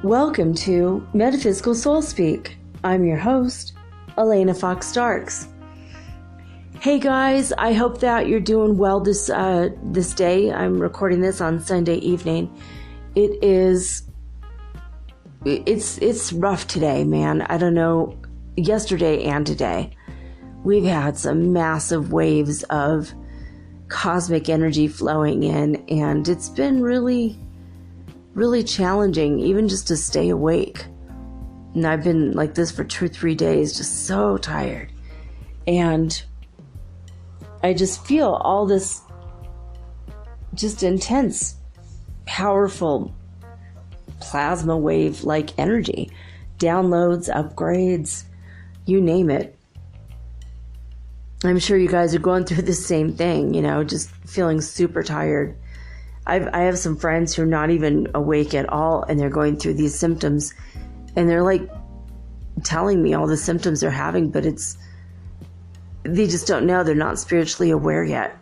Welcome to Metaphysical Soul Speak. I'm your host, Elena Fox Starks. Hey guys, I hope that you're doing well this day. I'm recording this on Sunday evening. It's rough today, man. I don't know, yesterday and today. We've had some massive waves of cosmic energy flowing in, and it's been really challenging even just to stay awake. And I've been like this for 2-3 days, just so tired. And I just feel all this just intense, powerful plasma wave like energy. Downloads, upgrades, you name it. I'm sure you guys are going through the same thing, just feeling super tired. I have some friends who are not even awake at all, and they're going through these symptoms, and they're like telling me all the symptoms they're having, but they just don't know. They're not spiritually aware yet.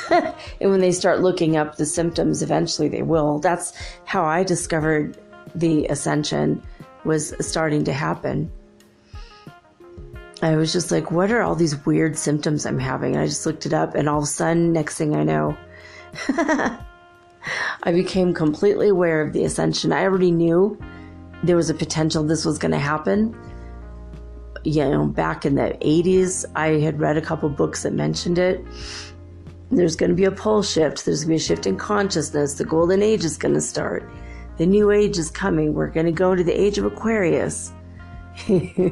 And when they start looking up the symptoms, eventually they will. That's how I discovered the Ascension was starting to happen. I was just like, what are all these weird symptoms I'm having? And I just looked it up, and all of a sudden, next thing I know, I became completely aware of the Ascension. I already knew there was a potential this was going to happen. Back in the 80s, I had read a couple books that mentioned it. There's going to be a pole shift. There's going to be a shift in consciousness. The golden age is going to start. The new age is coming. We're going to go to the age of Aquarius. I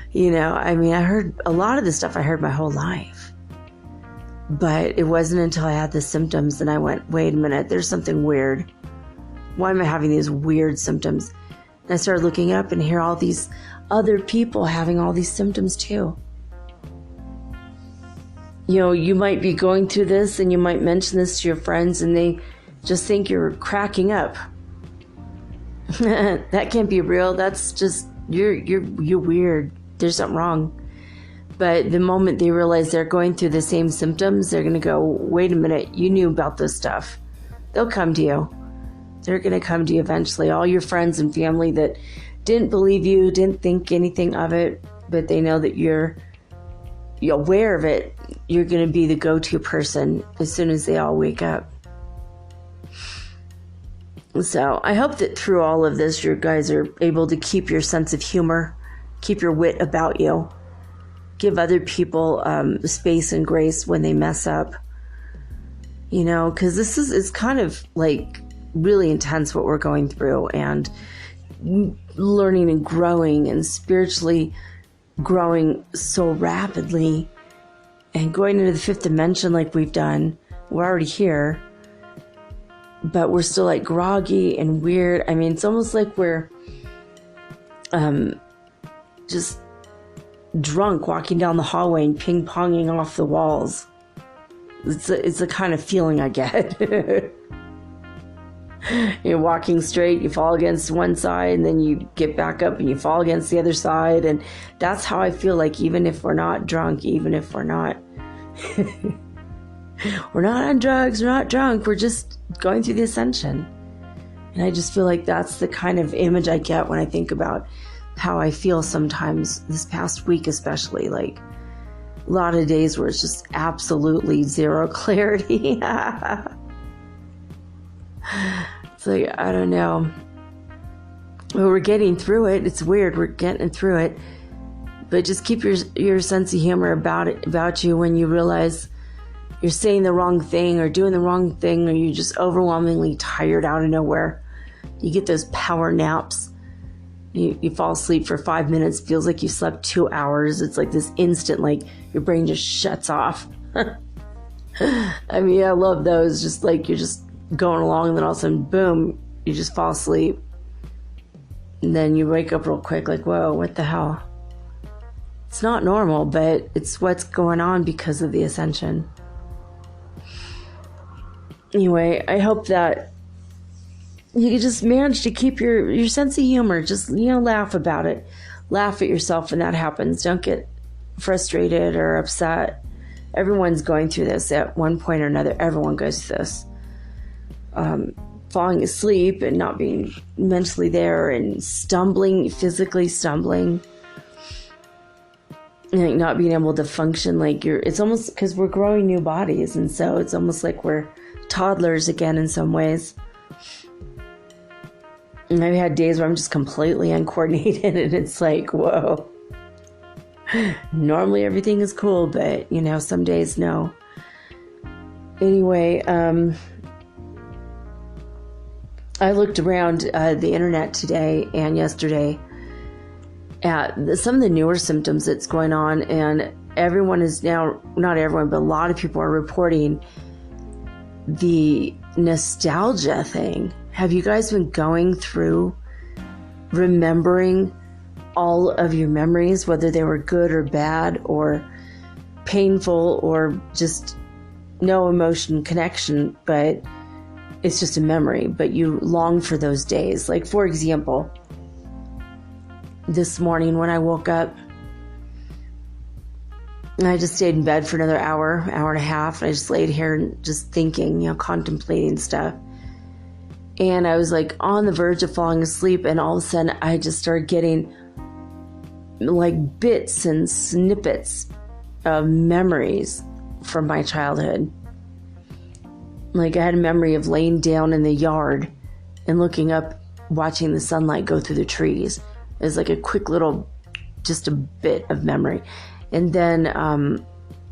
heard a lot of this stuff I heard my whole life. But it wasn't until I had the symptoms and I went, wait a minute, there's something weird. Why am I having these weird symptoms? And I started looking up and hear all these other people having all these symptoms too. You might be going through this and you might mention this to your friends and they just think you're cracking up. That can't be real. That's just, you're weird. There's something wrong. But the moment they realize they're going through the same symptoms, they're going to go, wait a minute, you knew about this stuff. They'll come to you. They're going to come to you eventually. All your friends and family that didn't believe you, didn't think anything of it, but they know that you're aware of it, you're going to be the go-to person as soon as they all wake up. So I hope that through all of this, you guys are able to keep your sense of humor, keep your wit about you. Give other people space and grace when they mess up, because this is kind of like really intense what we're going through, and learning and growing and spiritually growing so rapidly and going into the fifth dimension like we've done. We're already here, but we're still like groggy and weird. I mean, it's almost like we're just drunk walking down the hallway and ping-ponging off the walls. It's the kind of feeling I get. You're walking straight, you fall against one side, and then you get back up and you fall against the other side. And that's how I feel like, even if we're not drunk, even if we're not we're not on drugs, we're not drunk, we're just going through the Ascension. And I just feel like that's the kind of image I get when I think about how I feel sometimes, this past week especially, like a lot of days where it's just absolutely zero clarity. It's like, I don't know. Well, we're getting through it. It's weird. We're getting through it. But just keep your sense of humor about you when you realize you're saying the wrong thing or doing the wrong thing, or you're just overwhelmingly tired out of nowhere. You get those power naps. You fall asleep for 5 minutes, feels like you slept 2 hours. It's like this instant, like your brain just shuts off. I mean, I love those. Just like you're just going along and then all of a sudden, boom, you just fall asleep. And then you wake up real quick like, whoa, what the hell? It's not normal, but it's what's going on because of the ascension. Anyway, I hope that you can just manage to keep your sense of humor. Just, laugh about it. Laugh at yourself when that happens. Don't get frustrated or upset. Everyone's going through this at one point or another. Everyone goes through this. Falling asleep and not being mentally there and stumbling, physically stumbling. Like not being able to function it's almost because we're growing new bodies. And so it's almost like we're toddlers again in some ways. And I've had days where I'm just completely uncoordinated and it's like, whoa. Normally everything is cool, but, some days no. Anyway, I looked around the internet today and yesterday at some of the newer symptoms that's going on, and everyone is now, not everyone, but a lot of people are reporting the nostalgia thing. Have you guys been going through remembering all of your memories, whether they were good or bad or painful or just no emotion connection, but it's just a memory, but you long for those days? Like, for example, this morning when I woke up, I just stayed in bed for another hour and a half. I just laid here and just thinking, contemplating stuff. And I was like on the verge of falling asleep, and all of a sudden I just started getting like bits and snippets of memories from my childhood. Like I had a memory of laying down in the yard and looking up, watching the sunlight go through the trees. It was like a quick little, just a bit of memory. And then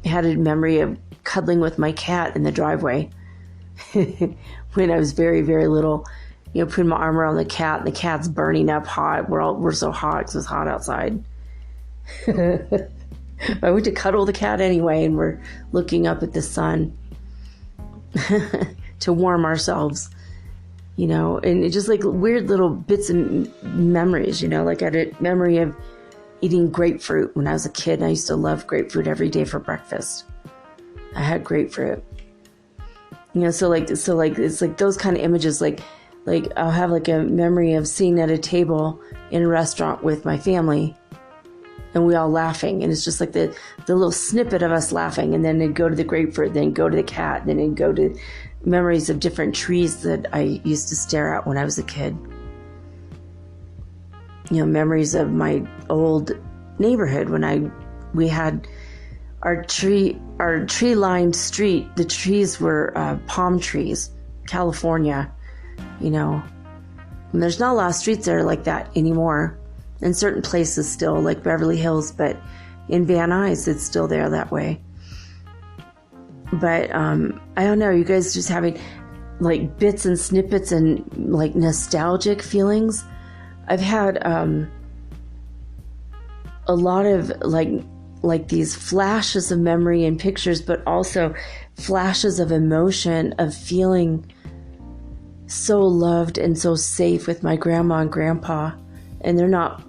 had a memory of cuddling with my cat in the driveway when I was very, very little. Putting my arm around the cat, and the cat's burning up hot. We're so hot because it's hot outside. I went to cuddle the cat anyway, and we're looking up at the sun to warm ourselves. And it's just like weird little bits and memories. Like I had a memory of eating grapefruit when I was a kid, and I used to love grapefruit every day for breakfast. I had grapefruit. So it's like those kind of images. Like I'll have like a memory of sitting at a table in a restaurant with my family, and we all laughing, and it's just like the little snippet of us laughing, and then it'd go to the grapefruit, then go to the cat, then it'd go to memories of different trees that I used to stare at when I was a kid. Memories of my old neighborhood when we had our tree-lined street. The trees were palm trees, California, And there's not a lot of streets there like that anymore. In certain places still, like Beverly Hills, but in Van Nuys, it's still there that way. But I don't know, you guys just having like bits and snippets and like nostalgic feelings. I've had a lot of like these flashes of memory and pictures, but also flashes of emotion, of feeling so loved and so safe with my grandma and grandpa, and they're not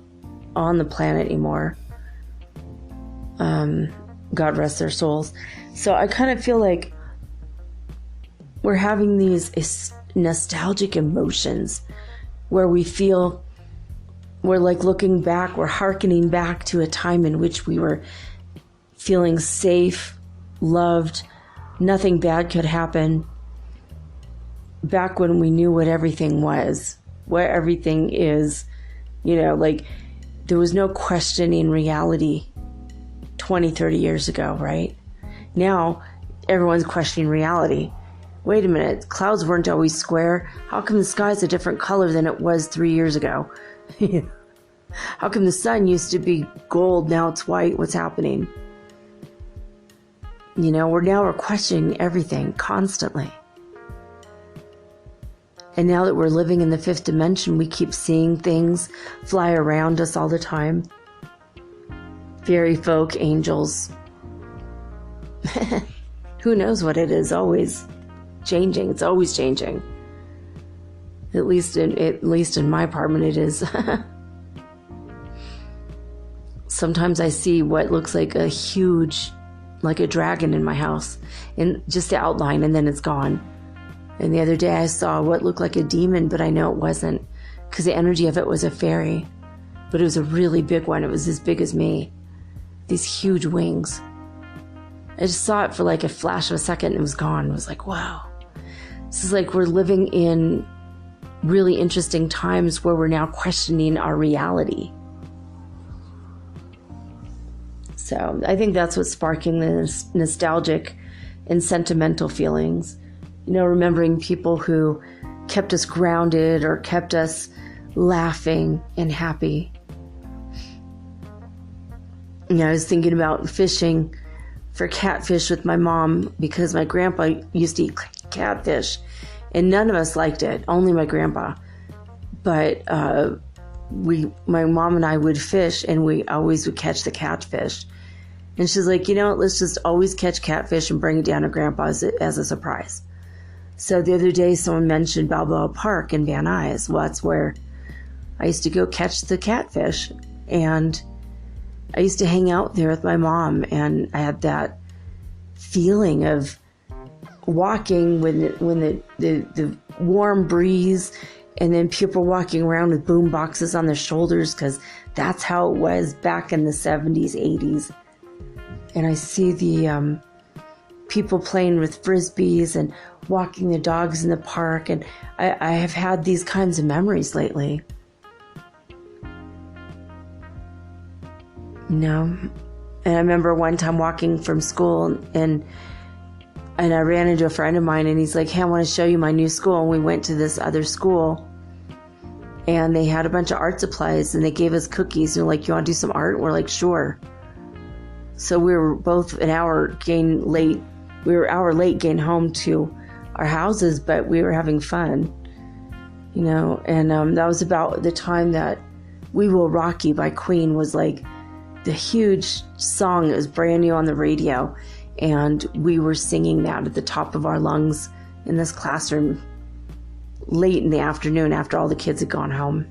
on the planet anymore. God rest their souls. So I kind of feel like we're having these nostalgic emotions where we feel we're like looking back, we're hearkening back to a time in which we were feeling safe, loved, nothing bad could happen. Back when we knew what everything was, what everything is, like there was no questioning reality 20, 30 years ago, right? Now, everyone's questioning reality. Wait a minute, clouds weren't always square. How come the sky's a different color than it was 3 years ago? How come the sun used to be gold, now it's white? What's happening? We're questioning everything constantly. And now that we're living in the fifth dimension, we keep seeing things fly around us all the time. Fairy folk, angels. Who knows what it is? Always changing. It's always changing. At least in my apartment it is. Sometimes I see what looks like a huge, like a dragon in my house, and just the outline, and then it's gone. And the other day I saw what looked like a demon, but I know it wasn't, because the energy of it was a fairy. But it was a really big one. It was as big as me. These huge wings. I just saw it for like a flash of a second and it was gone. It was like, wow. This is like we're living in really interesting times where we're now questioning our reality. So I think that's what's sparking the nostalgic and sentimental feelings. You know, remembering people who kept us grounded or kept us laughing and happy. You know, I was thinking about fishing for catfish with my mom because my grandpa used to eat catfish and none of us liked it, only my grandpa. But my mom and I would fish and we always would catch the catfish. And she's like, you know, let's just always catch catfish and bring it down to grandpa's as a surprise. So the other day someone mentioned Balboa Park in Van Nuys. Well, that's where I used to go catch the catfish. And I used to hang out there with my mom, and I had that feeling of walking when the warm breeze, and then people walking around with boom boxes on their shoulders, because that's how it was back in the 70s, 80s. And I see the people playing with frisbees and walking the dogs in the park, and I have had these kinds of memories lately. You know, and I remember one time walking from school and I ran into a friend of mine and he's like, hey, I want to show you my new school. And we went to this other school and they had a bunch of art supplies and they gave us cookies. And they're like, you want to do some art? And we're like, sure. So we were both an hour late. We were an hour late getting home to our houses, but we were having fun, you know. And that was about the time that We Will Rock You by Queen was like the huge song that was brand new on the radio, and we were singing that at the top of our lungs in this classroom late in the afternoon after all the kids had gone home.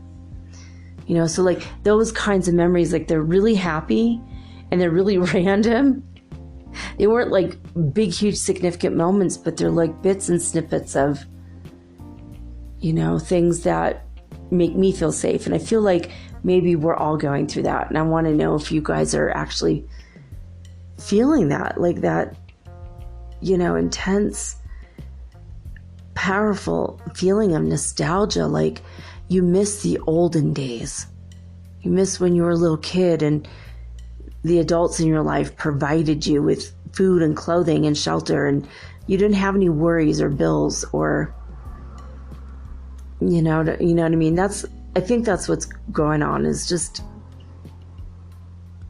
You know, so like those kinds of memories, like they're really happy and they're really random. They weren't like big, huge, significant moments, but they're like bits and snippets of, you know, things that make me feel safe. And I feel like maybe we're all going through that. And I want to know if you guys are actually feeling that, like that, you know, intense, powerful feeling of nostalgia. Like you miss the olden days. You miss when you were a little kid and the adults in your life provided you with food and clothing and shelter, and you didn't have any worries or bills or, you know what I mean? I think that's what's going on, is just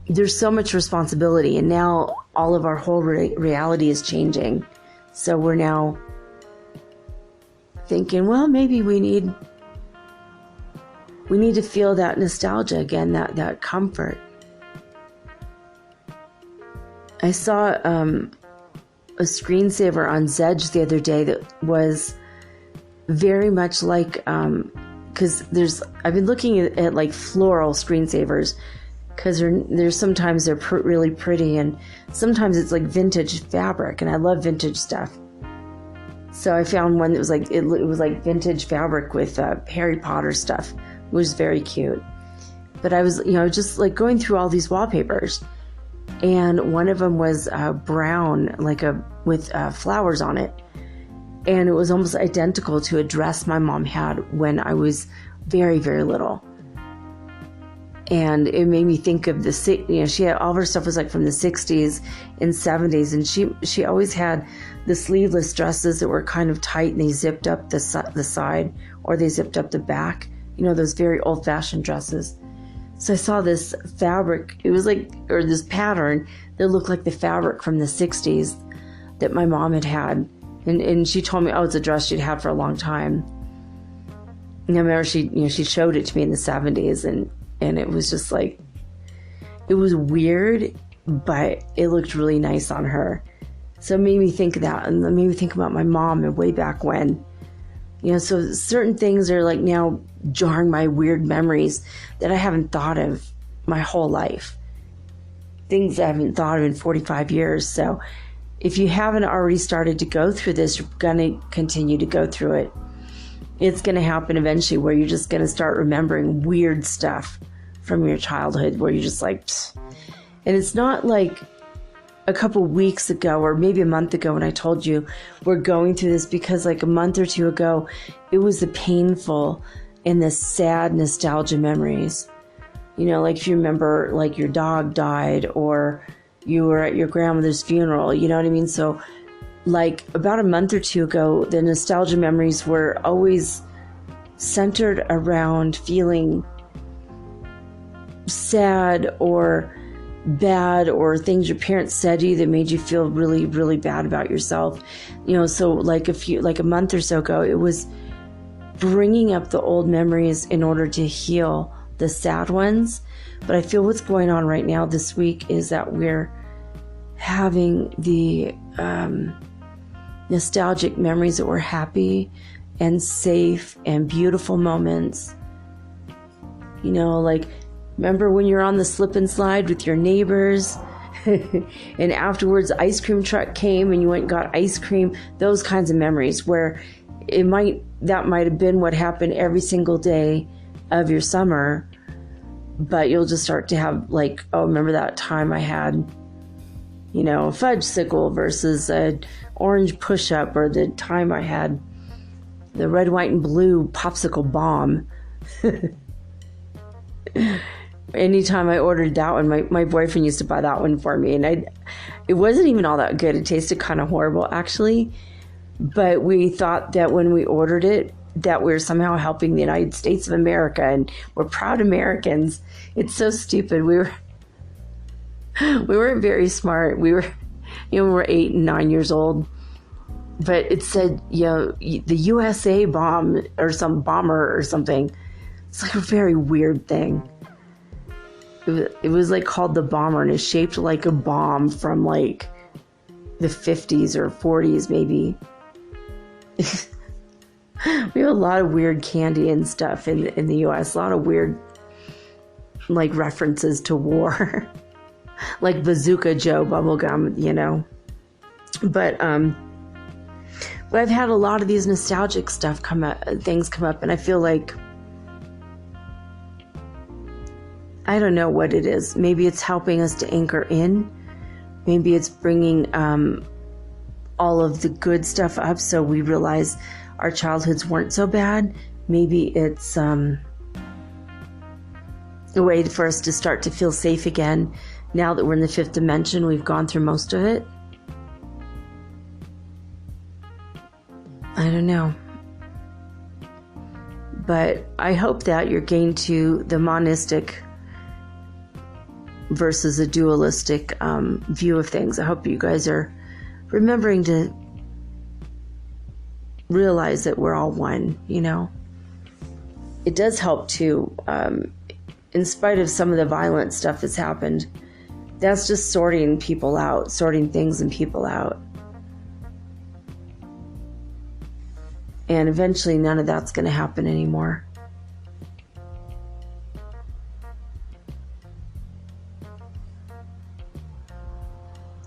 there's so much responsibility, and now all of our whole reality is changing. So we're now thinking, well, maybe we need to feel that nostalgia again, that comfort. I saw a screensaver on Zedge the other day that was very much like, because I've been looking at like floral screensavers, because there's sometimes they're really pretty, and sometimes it's like vintage fabric, and I love vintage stuff. So I found one that was like, it was like vintage fabric with Harry Potter stuff. It was very cute. But I was, just like going through all these wallpapers, and one of them was brown, like with flowers on it. And it was almost identical to a dress my mom had when I was very, very little. And it made me think of she had, all of her stuff was like from the 60s and 70s. And she always had the sleeveless dresses that were kind of tight, and they zipped up the side, or they zipped up the back. Those very old fashioned dresses. So I saw this fabric, it was like, or this pattern that looked like the fabric from the 60s that my mom had. And she told me, it's a dress she'd had for a long time. I remember she showed it to me in the 70s, and it was just like, it was weird, but it looked really nice on her. So it made me think of that, and it made me think about my mom and way back when. So certain things are like now jarring my weird memories that I haven't thought of my whole life. Things I haven't thought of in 45 years. So if you haven't already started to go through this, you're going to continue to go through it. It's going to happen eventually where you're just going to start remembering weird stuff from your childhood where you're just like, psst. And it's not like a couple weeks ago or maybe a month ago when I told you we're going through this, because like a month or two ago, it was the painful and the sad nostalgia memories. Like if you remember like your dog died or you were at your grandmother's funeral, you know what I mean? So like about a month or two ago, the nostalgia memories were always centered around feeling sad or bad, or things your parents said to you that made you feel really, really bad about yourself. So like a month or so ago, it was bringing up the old memories in order to heal the sad ones. But I feel what's going on right now this week is that we're having the nostalgic memories that were happy and safe and beautiful moments. Like, remember when you're on the slip and slide with your neighbors and afterwards ice cream truck came and you went and got ice cream? Those kinds of memories where that might have been what happened every single day of your summer, but you'll just start to have like, oh, remember that time I had, a fudge sickle versus an orange push-up, or the time I had the red, white, and blue popsicle bomb. Anytime I ordered that one, my boyfriend used to buy that one for me, and it wasn't even all that good. It tasted kind of horrible, actually. But we thought that when we ordered it, that we were somehow helping the United States of America, and we're proud Americans. It's so stupid. We weren't very smart. We were, we were 8 and 9 years old. But it said, the USA bomb or some bomber or something. It's like a very weird thing. It was like called the bomber, and it's shaped like a bomb from like the 50s or 40s maybe. We have a lot of weird candy and stuff in the US. A lot of weird like references to war. Like Bazooka Joe bubblegum, But I've had a lot of these nostalgic things come up, and I feel like, I don't know what it is. Maybe it's helping us to anchor in. Maybe it's bringing all of the good stuff up so we realize our childhoods weren't so bad. Maybe it's a way for us to start to feel safe again. Now that we're in the 5th dimension, we've gone through most of it. I don't know. But I hope that you're getting to the monistic versus a dualistic view of things. I hope you guys are remembering to realize that we're all one, It does help too, in spite of some of the violent stuff that's happened. That's just sorting things and people out. And eventually none of that's going to happen anymore.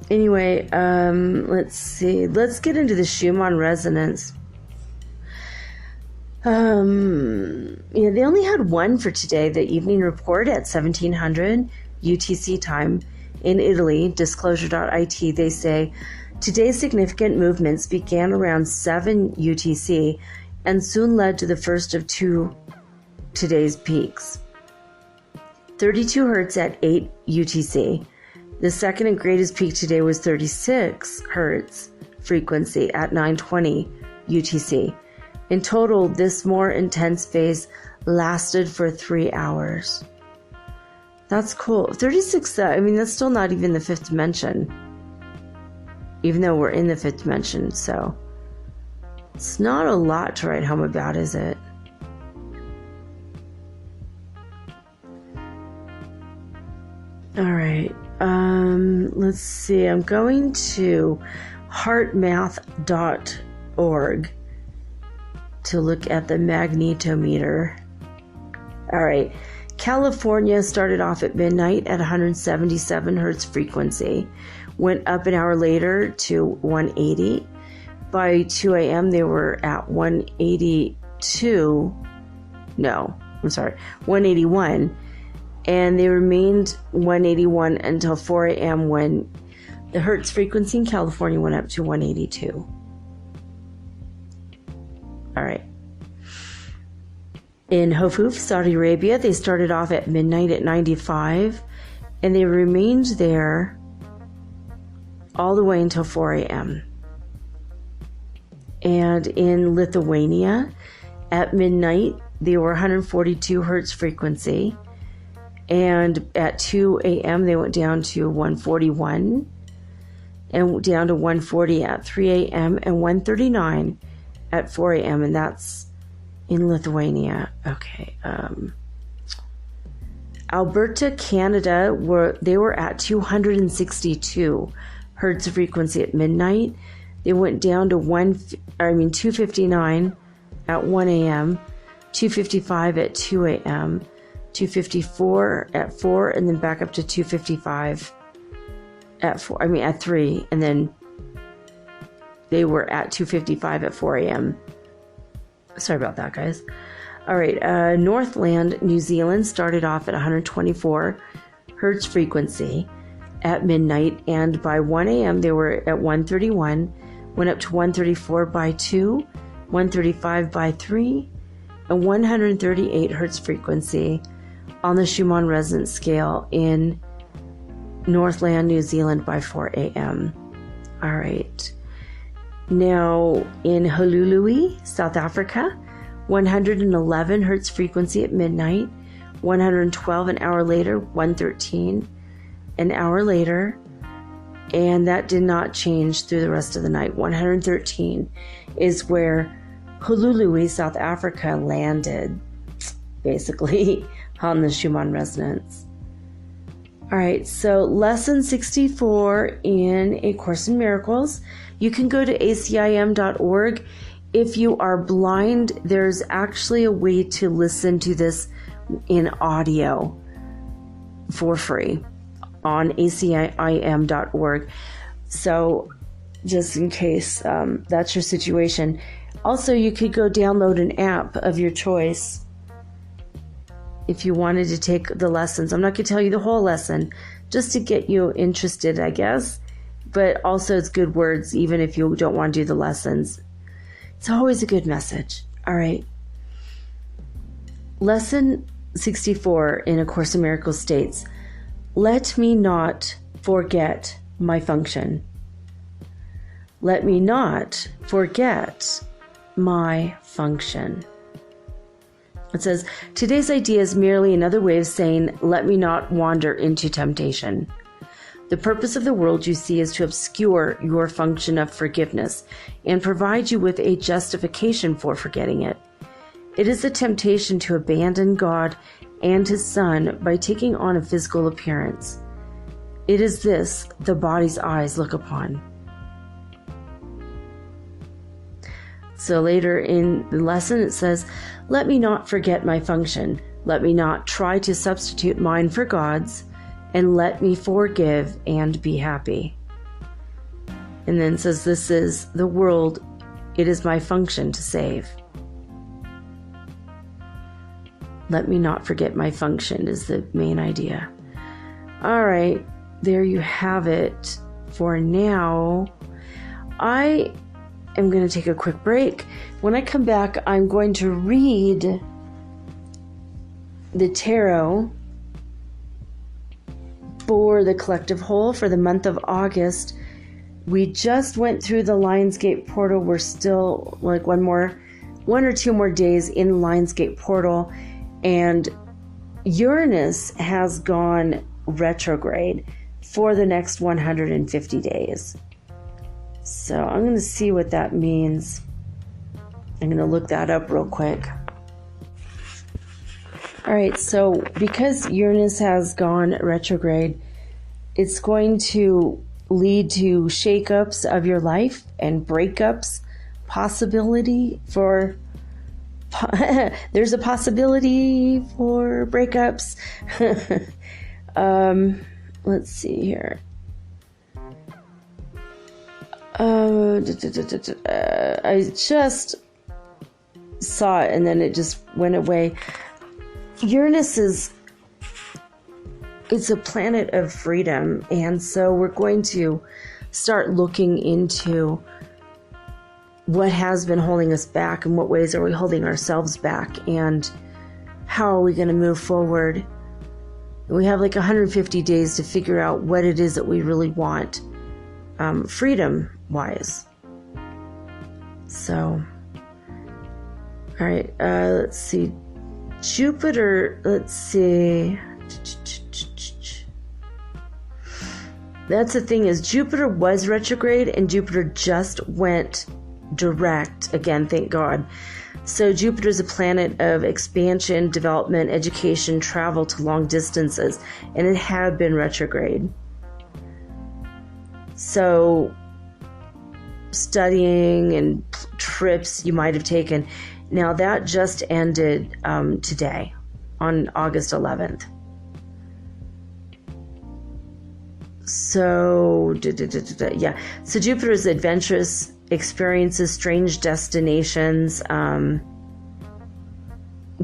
Anyway, let's see. Let's get into the Schumann Resonance. They only had one for today, the evening report at 1700 UTC time in Italy, disclosure.it. They say, today's significant movements began around 7 UTC and soon led to the first of today's peaks. 32 hertz at 8 UTC. The second and greatest peak today was 36 hertz frequency at 9:20 UTC. In total, this more intense phase lasted for 3 hours. That's cool. 36, that's still not even the 5th dimension. Even though we're in the 5th dimension, so it's not a lot to write home about, is it? All right. Let's see. I'm going to heartmath.org to look at the magnetometer. All right. California started off at midnight at 177 hertz frequency, went up an hour later to 180. By 2 a.m., they were at 181, and they remained 181 until 4 a.m. when the hertz frequency in California went up to 182. All right. In Hofuf, Saudi Arabia, they started off at midnight at 95, and they remained there all the way until 4 a.m. And in Lithuania, at midnight, they were 142 hertz frequency, and at 2 a.m. they went down to 141, and down to 140 at 3 a.m. and 139 at 4 a.m. and that's in Lithuania. Okay. Alberta, Canada, they were at 262 hertz frequency at midnight. They went down to 259 at 1 a.m., 255 at 2 a.m., 254 at 4, and then back up to 255 at 3, and then they were at 255 at 4 a.m. Sorry about that, guys. All right, Northland, New Zealand started off at 124 hertz frequency at midnight, and by 1 a.m. they were at 131, went up to 134 by 2, 135 by 3, and 138 hertz frequency on the Schumann Resonance scale in Northland, New Zealand by 4 a.m. All right. Now, in Honolulu, South Africa, 111 hertz frequency at midnight, 112 an hour later, 113 an hour later, and that did not change through the rest of the night. 113 is where Honolulu, South Africa landed, basically, on the Schumann Resonance. All right, so lesson 64 in A Course in Miracles. You can go to acim.org. If you are blind, there's actually a way to listen to this in audio for free on acim.org. So just in case that's your situation. Also, you could go download an app of your choice if you wanted to take the lessons. I'm not going to tell you the whole lesson, just to get you interested, I guess. But also it's good words, even if you don't want to do the lessons. It's always a good message. All right. Lesson 64 in A Course in Miracles states, let me not forget my function. Let me not forget my function. It says, today's idea is merely another way of saying, let me not wander into temptation. The purpose of the world you see is to obscure your function of forgiveness and provide you with a justification for forgetting it. It is a temptation to abandon God and His Son by taking on a physical appearance. It is this the body's eyes look upon. So later in the lesson it says, let me not forget my function. Let me not try to substitute mine for God's. And let me forgive and be happy. And then it says, this is the world. It is my function to save. Let me not forget my function is the main idea. All right, there you have it for now. I am going to take a quick break. When I come back, I'm going to read the tarot for the collective whole for the month of August. We just went through the LionsGate Portal. We're still like one or two more days in LionsGate Portal, and Uranus has gone retrograde for the next 150 days. So I'm going to see what that means. I'm going to look that up real quick. All right, so because Uranus has gone retrograde, it's going to lead to shakeups of your life and breakups. There's a possibility for breakups. Let's see here. I just saw it and then it just went away. Uranus it's a planet of freedom, and so we're going to start looking into what has been holding us back and what ways are we holding ourselves back and how are we going to move forward. We have like 150 days to figure out what it is that we really want, freedom-wise. So, all right, let's see. Jupiter, let's see. That's the thing, is Jupiter was retrograde and Jupiter just went direct again, thank God. So Jupiter is a planet of expansion, development, education, travel to long distances, and it had been retrograde. So studying and trips you might have taken. Now that just ended today on August 11th. So, yeah. So Jupiter is adventurous experiences, strange destinations,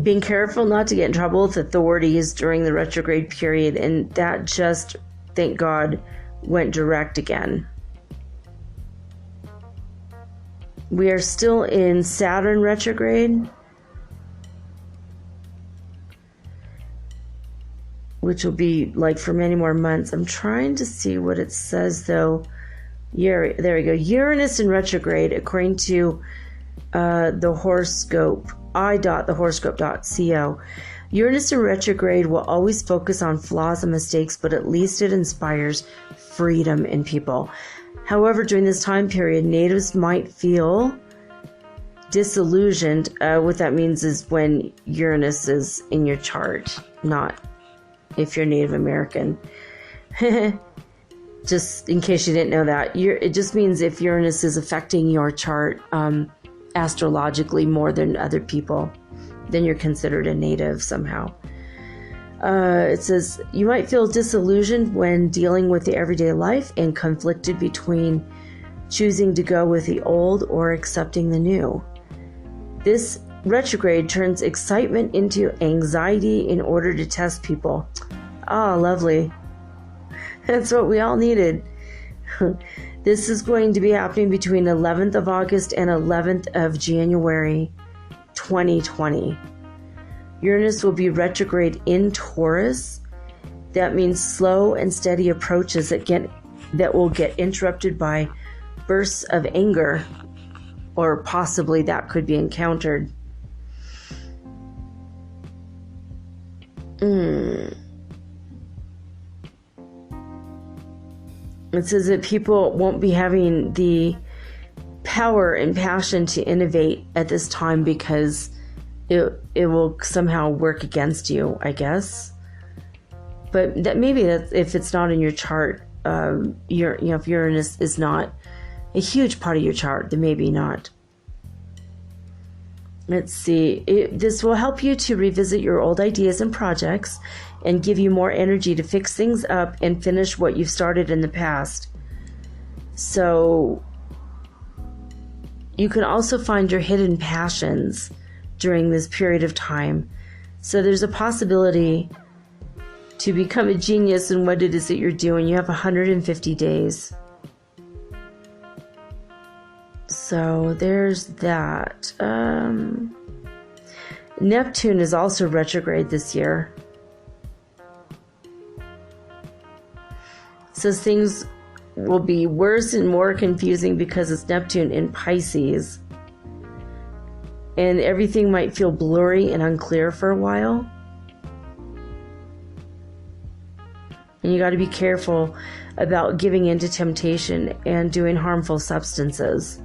being careful not to get in trouble with authorities during the retrograde period, and that just, thank God, went direct again. We are still in Saturn retrograde, which will be like for many more months. I'm trying to see what it says though. There we go. Uranus in retrograde, according to the horoscope, i.thehoroscope.co. Uranus in retrograde will always focus on flaws and mistakes, but at least it inspires freedom in people. However, during this time period, natives might feel disillusioned. What that means is when Uranus is in your chart, not if you're Native American. Just in case you didn't know that. It just means if Uranus is affecting your chart astrologically more than other people, then you're considered a native somehow. It says, you might feel disillusioned when dealing with the everyday life and conflicted between choosing to go with the old or accepting the new. This retrograde turns excitement into anxiety in order to test people. Ah, lovely. That's what we all needed. This is going to be happening between 11th of August and 11th of January 2020. Uranus will be retrograde in Taurus. That means slow and steady approaches that will get interrupted by bursts of anger, or possibly that could be encountered. It says that people won't be having the power and passion to innovate at this time because it will somehow work against you, I guess. But that maybe that if it's not in your chart, if Uranus is not a huge part of your chart, then maybe not. Let's see. This will help you to revisit your old ideas and projects and give you more energy to fix things up and finish what you've started in the past. So you can also find your hidden passions during this period of time. So there's a possibility to become a genius in what it is that you're doing. You have 150 days. So there's that. Neptune is also retrograde this year. So things will be worse and more confusing because it's Neptune in Pisces. And everything might feel blurry and unclear for a while. And you got to be careful about giving in to temptation and doing harmful substances.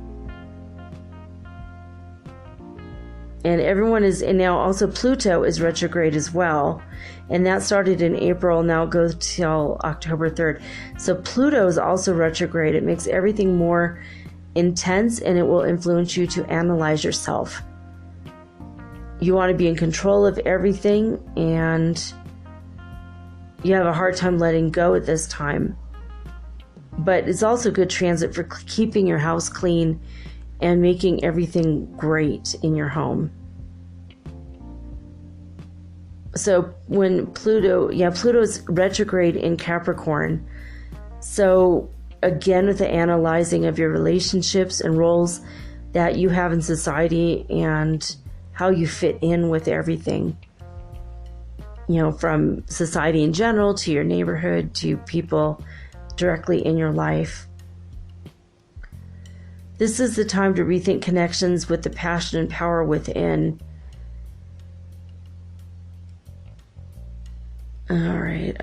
And and now also Pluto is retrograde as well. And that started in April, now it goes till October 3rd. So Pluto is also retrograde. It makes everything more intense, and it will influence you to analyze yourself. You want to be in control of everything, and you have a hard time letting go at this time. But it's also a good transit for keeping your house clean and making everything great in your home. So when Pluto's retrograde in Capricorn. So again, with the analyzing of your relationships and roles that you have in society and how you fit in with everything. From society in general to your neighborhood to people directly in your life. This is the time to rethink connections with the passion and power within. All right.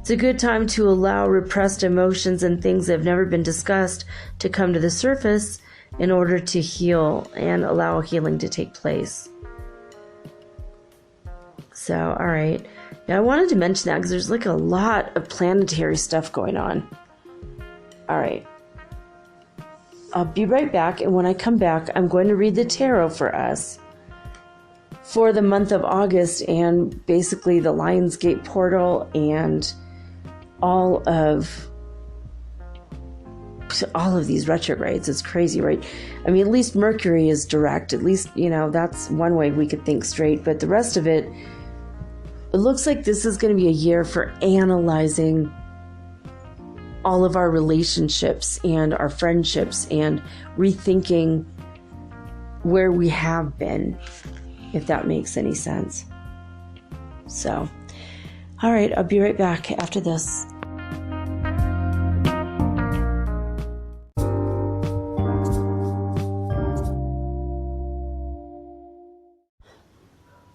It's a good time to allow repressed emotions and things that have never been discussed to come to the surface in order to heal and allow healing to take place. So, all right. Now, I wanted to mention that because there's a lot of planetary stuff going on. All right. I'll be right back. And when I come back, I'm going to read the tarot for us for the month of August and basically the LionsGate Portal and all of these retrogrades. It's crazy, right? I mean, at least Mercury is direct. At least, that's one way we could think straight. But the rest of it looks like this is going to be a year for analyzing all of our relationships and our friendships and rethinking where we have been, if that makes any sense. So, all right, I'll be right back after this.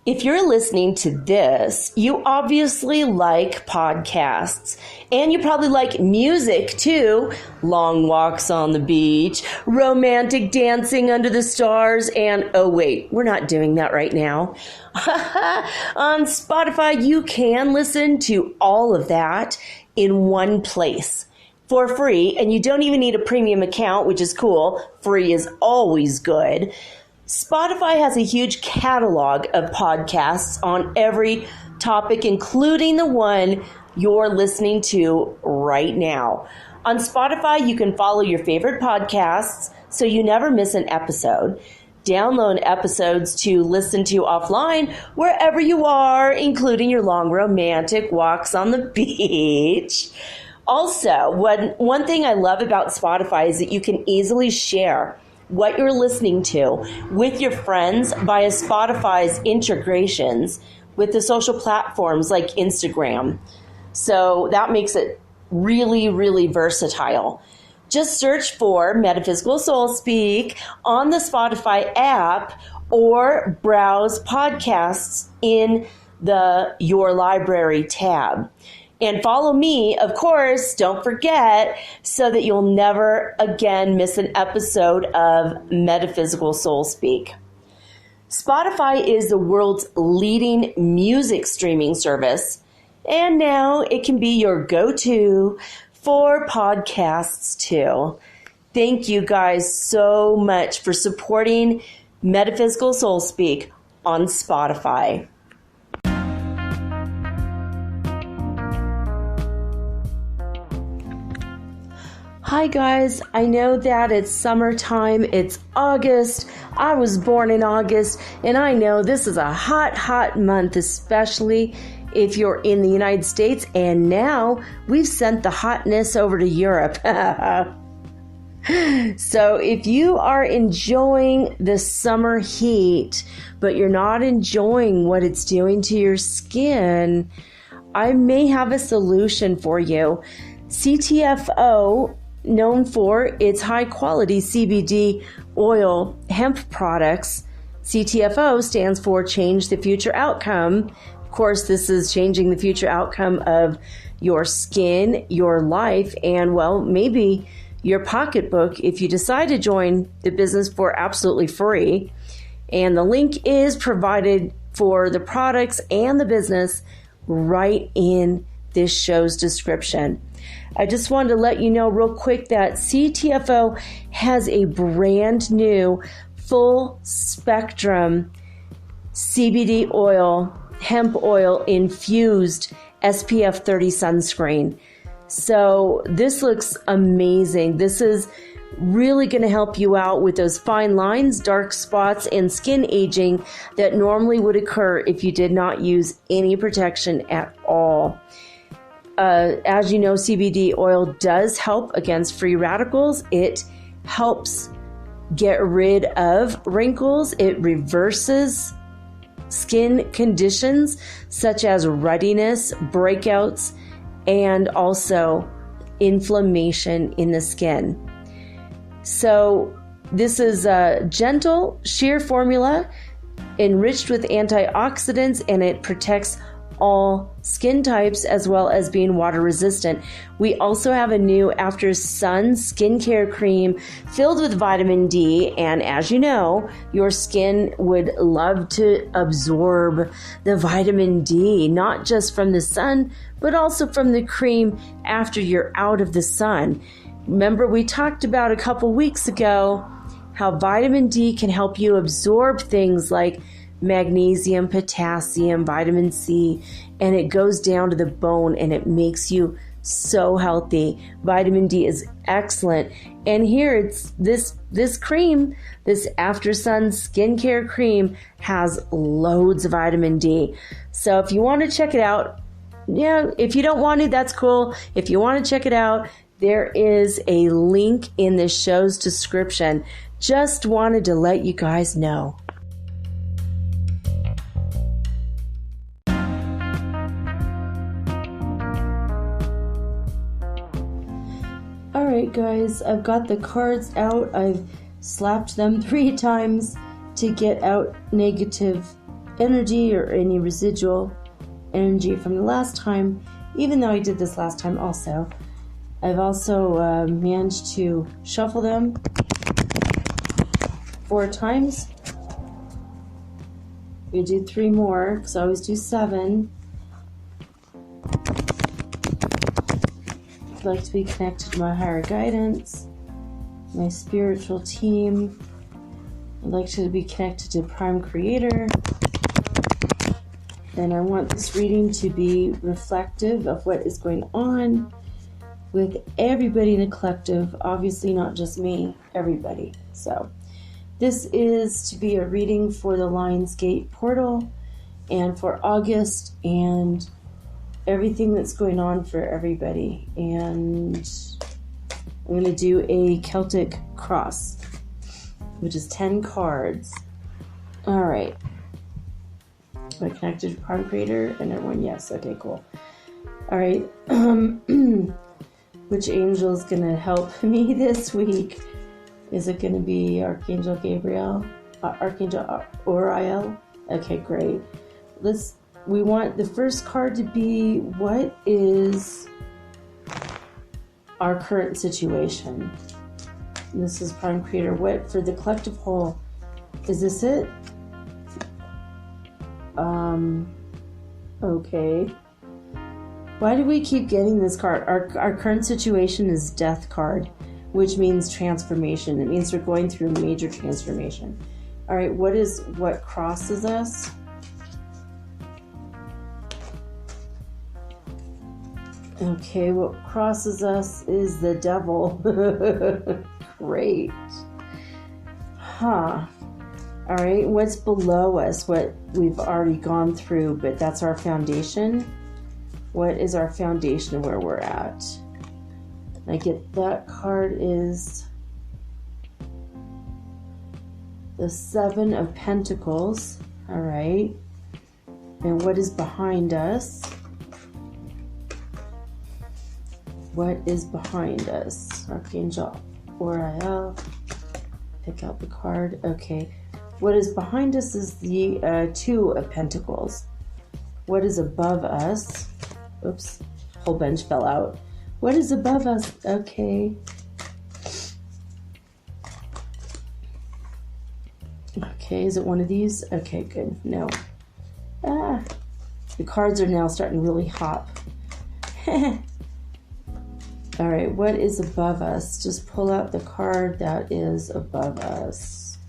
If you're listening to this, you obviously like podcasts, and you probably like music too. Long walks on the beach, romantic dancing under the stars, and oh wait, we're not doing that right now. On Spotify, you can listen to all of that in one place for free, and you don't even need a premium account, which is cool. Free is always good. Spotify has a huge catalog of podcasts on every topic, including the one you're listening to right now. On Spotify, you can follow your favorite podcasts so you never miss an episode. Download episodes to listen to offline wherever you are, including your long romantic walks on the beach. Also, one thing I love about Spotify is that you can easily share what you're listening to with your friends via Spotify's integrations with the social platforms like Instagram. So that makes it really, really versatile. Just search for Metaphysical Soul Speak on the Spotify app or browse podcasts in the Your Library tab. And follow me, of course, don't forget, so that you'll never again miss an episode of Metaphysical Soul Speak. Spotify is the world's leading music streaming service, and now it can be your go-to for podcasts too. Thank you guys so much for supporting Metaphysical Soul Speak on Spotify. Hi guys, I know that it's summertime, it's August, I was born in August, and I know this is a hot, hot month, especially if you're in the United States, and now we've sent the hotness over to Europe. So if you are enjoying the summer heat, but you're not enjoying what it's doing to your skin, I may have a solution for you. CTFO, known for its high-quality CBD oil hemp products. CTFO stands for Change the Future Outcome. Of course, this is changing the future outcome of your skin, your life, and, well, maybe your pocketbook if you decide to join the business for absolutely free. And the link is provided for the products and the business right in this show's description. I just wanted to let you know real quick that CTFO has a brand new full spectrum CBD oil, hemp oil infused SPF 30 sunscreen. So this looks amazing. This is really going to help you out with those fine lines, dark spots, and skin aging that normally would occur if you did not use any protection at all. As you know, CBD oil does help against free radicals. It helps get rid of wrinkles. It reverses skin conditions such as ruddiness, breakouts, and also inflammation in the skin. So this is a gentle, sheer formula enriched with antioxidants, and it protects all skin types as well as being water resistant. We also have a new After Sun skincare cream filled with vitamin D, and as you know, your skin would love to absorb the vitamin D, not just from the sun, but also from the cream after you're out of the sun. Remember, we talked about a couple weeks ago how vitamin D can help you absorb things like magnesium, potassium, vitamin C, and it goes down to the bone and it makes you so healthy. Vitamin D is excellent. And here it's this cream, this After Sun skincare cream has loads of vitamin D. So if you want to check it out, yeah, if you don't want to, that's cool. If you want to check it out, there is a link in the show's description. Just wanted to let you guys know. Alright guys, I've got the cards out. I've slapped them 3 times to get out negative energy or any residual energy from the last time, even though I did this last time also. I've also managed to shuffle them 4 times. We do 3 more, because I always do 7. I'd like to be connected to my higher guidance, my spiritual team. I'd like to be connected to Prime Creator. And I want this reading to be reflective of what is going on with everybody in the collective, obviously not just me, everybody. So this is to be a reading for the LionsGate Portal and for August and everything that's going on for everybody. And I'm going to do a Celtic Cross, which is 10 cards. All right. Am I connected to Prime Creator? And everyone, yes. Okay, cool. All right. Which angel is going to help me this week? Is it going to be Archangel Gabriel? Archangel Uriel? Okay, great. We want the first card to be, what is our current situation? And this is Prime Creator. What for the collective whole? Is this it? Okay. Why do we keep getting this card? Our current situation is Death card, which means transformation. It means we're going through a major transformation. All right, what crosses us? Okay, what crosses us is the devil. Great. Huh. All right, what's below us? What we've already gone through, but that's our foundation. What is our foundation where we're at? I get that card is the 7 of Pentacles. All right. And what is behind us? What is behind us? Archangel Uriel. Pick out the card. Okay. What is behind us is the 2 of Pentacles. What is above us? Oops. Whole bench fell out. What is above us? Okay. Okay, is it one of these? Okay, good. No. The cards are now starting to really hop. All right, what is above us? Just pull out the card that is above us.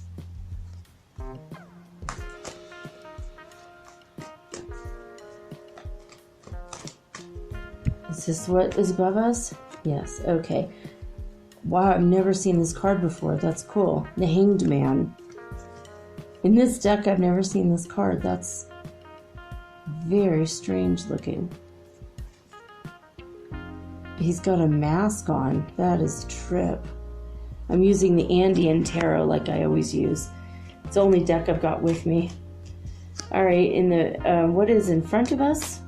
Is this what is above us? Yes, okay. Wow, I've never seen this card before. That's cool. The Hanged Man. In this deck, I've never seen this card. That's very strange looking. He's got a mask on. That is trip. I'm using the Andean Tarot like I always use. It's the only deck I've got with me. All right, in the what is in front of us?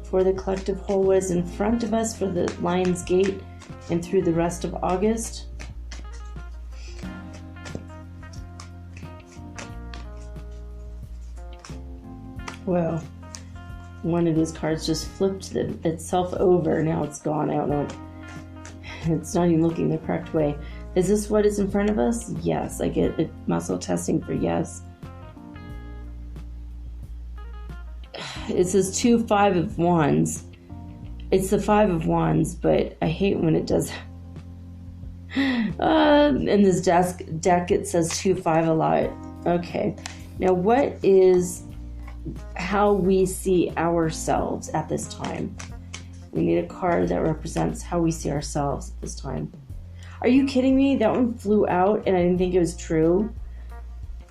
For the collective whole, what is in front of us for the LionsGate and through the rest of August? Well, one of these cards just flipped itself over. Now it's gone. I don't know. It's not even looking the correct way. Is this what is in front of us? Yes, I get it. Muscle testing for yes. It says 2 5 of Wands. It's the 5 of Wands, but I hate when it does. In this deck, it says 2 5 a lot. Okay. Now, what is how we see ourselves at this time? We need a card that represents how we see ourselves at this time. Are you kidding me? That one flew out and I didn't think it was true.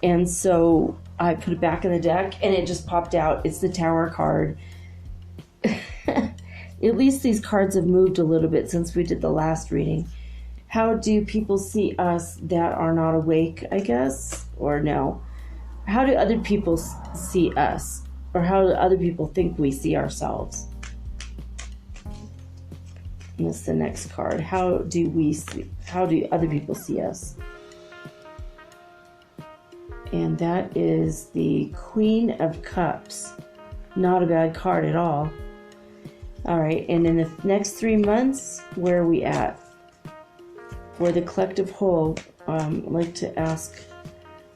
And so I put it back in the deck and it just popped out. It's the Tower card. At least these cards have moved a little bit since we did the last reading. How do people see us that are not awake, I guess? Or no? How do other people see us? Or how do other people think we see ourselves? And that's the next card. How do other people see us? And that is the Queen of Cups. Not a bad card at all. All right, and in the next 3 months, where are we at? For the collective whole, I'd like to ask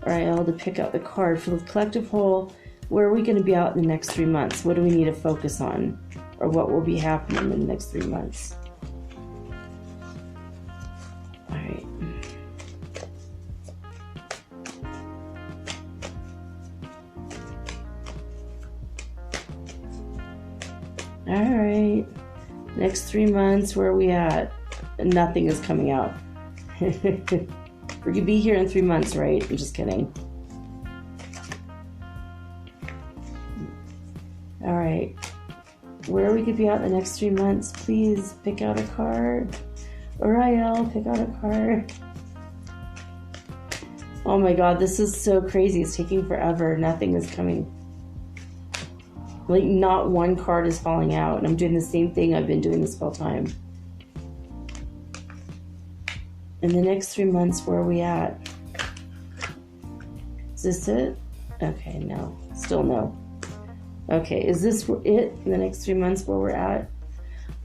Ariel to pick out the card. For the collective whole, where are we going to be out in the next 3 months? What do we need to focus on? Or what will be happening in the next 3 months? All right. All right. Next 3 months, where are we at? Nothing is coming out. We're going to be here in 3 months, right? I'm just kidding. All right. Where are we going to be out in the next 3 months? Please pick out a card. Ariel, pick out a card. Oh my God, this is so crazy. It's taking forever. Nothing is coming. Like, not one card is falling out. And I'm doing the same thing I've been doing this whole time. In the next 3 months, where are we at? Is this it? Okay, no. Still no. Okay, is this it in the next 3 months where we're at?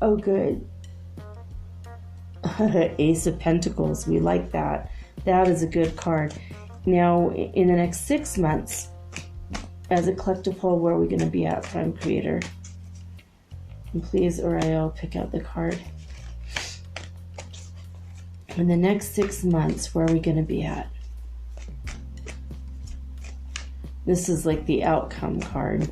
Oh, good. Ace of Pentacles. We like that. That is a good card. Now, in the next 6 months, as a collective whole, where are we going to be at, Prime Creator? And please, Ariel, pick out the card. In the next 6 months, where are we going to be at? This is like the outcome card.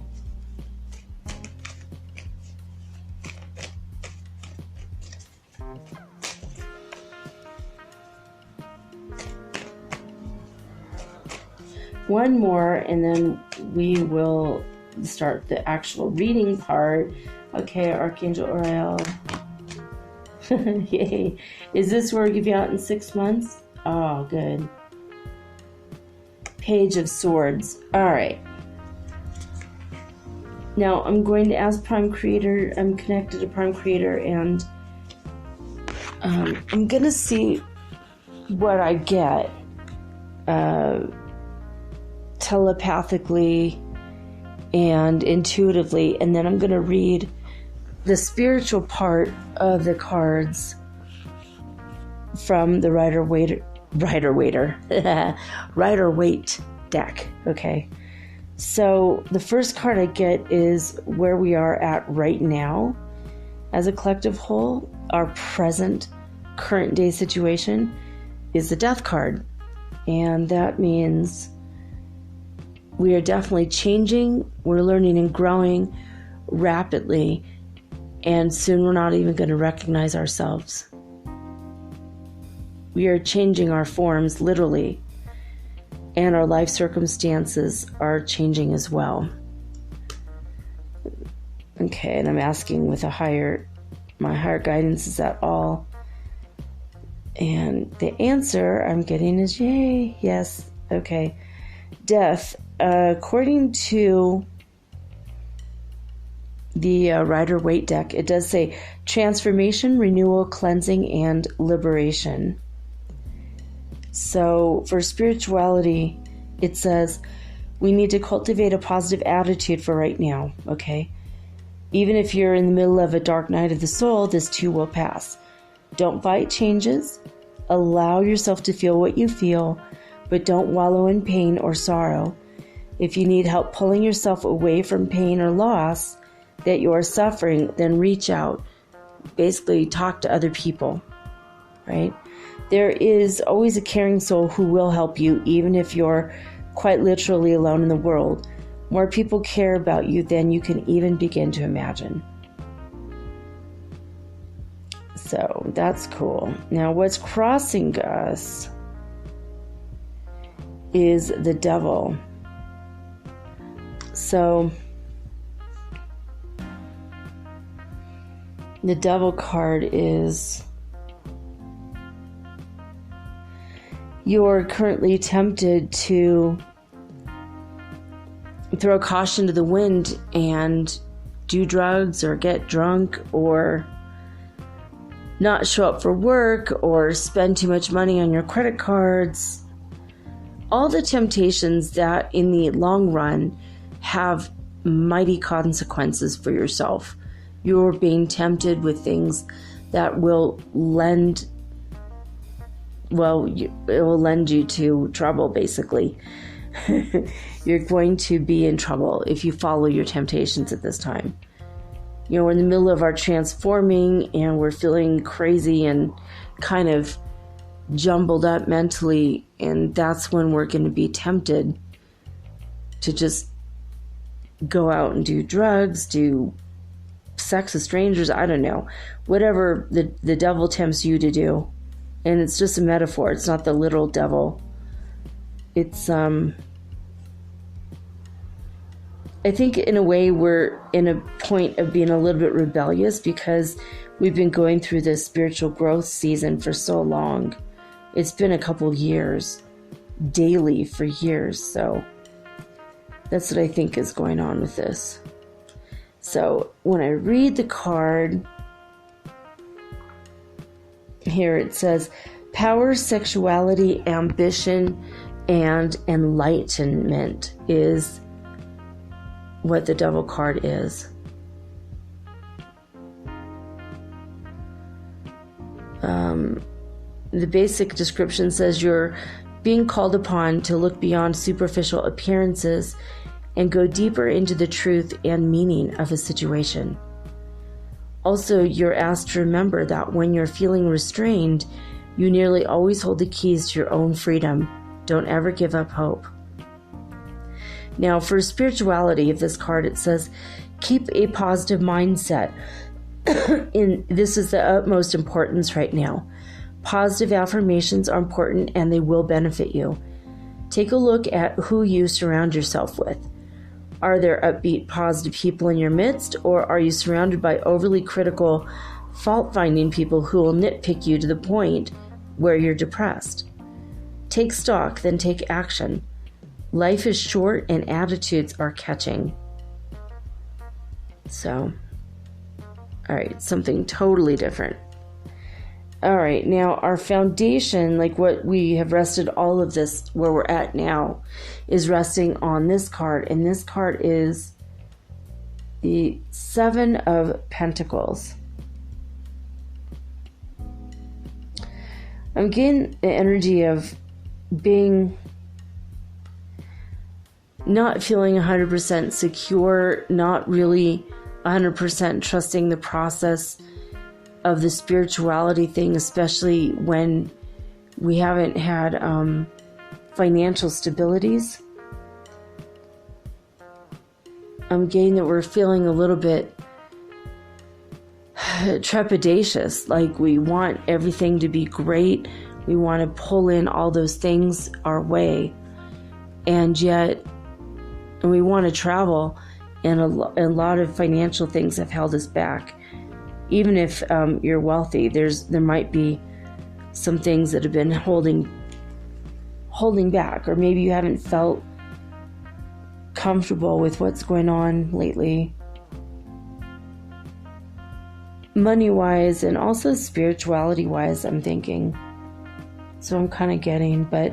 One more, and then we will start the actual reading part. Okay, Archangel Uriel. Yay. Is this where we give you out in 6 months? Oh, good. Page of Swords. All right. Now, I'm going to ask Prime Creator. I'm connected to Prime Creator, and I'm going to see what I get. Telepathically and intuitively, and then I'm going to read the spiritual part of the cards from the Rider-Waite deck. Okay. So the first card I get is where we are at right now as a collective whole. Our present, current day situation is the Death card. And that means we are definitely changing. We're learning and growing rapidly. And soon we're not even going to recognize ourselves. We are changing our forms literally. And our life circumstances are changing as well. Okay, and I'm asking with my higher guidance, is that all? And the answer I'm getting is yay, yes, okay. Death, according to the Rider-Waite deck, it does say transformation, renewal, cleansing, and liberation. So for spirituality, it says we need to cultivate a positive attitude for right now, okay? Even if you're in the middle of a dark night of the soul, this too will pass. Don't fight changes. Allow yourself to feel what you feel, but don't wallow in pain or sorrow. If you need help pulling yourself away from pain or loss that you are suffering, then reach out. Basically, talk to other people, right? There is always a caring soul who will help you, even if you're quite literally alone in the world. More people care about you than you can even begin to imagine. So that's cool. Now, what's crossing us is the Devil. So the Devil card is you're currently tempted to throw caution to the wind and do drugs or get drunk or not show up for work or spend too much money on your credit cards. All the temptations that in the long run have mighty consequences for yourself. You're being tempted with things that will it will lend you to trouble, basically. You're going to be in trouble if you follow your temptations at this time. You know, we're in the middle of our transforming and we're feeling crazy and kind of jumbled up mentally, and that's when we're going to be tempted to just go out and do drugs, do sex with strangers, I don't know. Whatever the devil tempts you to do. And it's just a metaphor. It's not the literal devil. It's, I think in a way we're in a point of being a little bit rebellious because we've been going through this spiritual growth season for so long. It's been a couple years, daily for years. So that's what I think is going on with this. So when I read the card, here it says power, sexuality, ambition, and enlightenment is what the Devil card is. The basic description says you're being called upon to look beyond superficial appearances and go deeper into the truth and meaning of a situation. Also, you're asked to remember that when you're feeling restrained, you nearly always hold the keys to your own freedom. Don't ever give up hope. Now, for spirituality of this card, it says, keep a positive mindset. This is the utmost importance right now. Positive affirmations are important and they will benefit you. Take a look at who you surround yourself with. Are there upbeat, positive people in your midst, or are you surrounded by overly critical, fault-finding people who will nitpick you to the point where you're depressed? Take stock, then take action. Life is short and attitudes are catching. So, all right, something totally different. All right, now our foundation, like what we have rested all of this, where we're at now, is resting on this card. And this card is the Seven of Pentacles. I'm getting the energy of being not feeling 100% secure, not really 100% trusting the process of the spirituality thing, especially when we haven't had financial stabilities. I'm getting that we're feeling a little bit trepidatious, like we want everything to be great. We want to pull in all those things our way, and yet we want to travel, and a lot of financial things have held us back. Even if you're wealthy, there might be some things that have been holding back, or maybe you haven't felt comfortable with what's going on lately, money-wise and also spirituality-wise, I'm thinking. So I'm kind of getting, but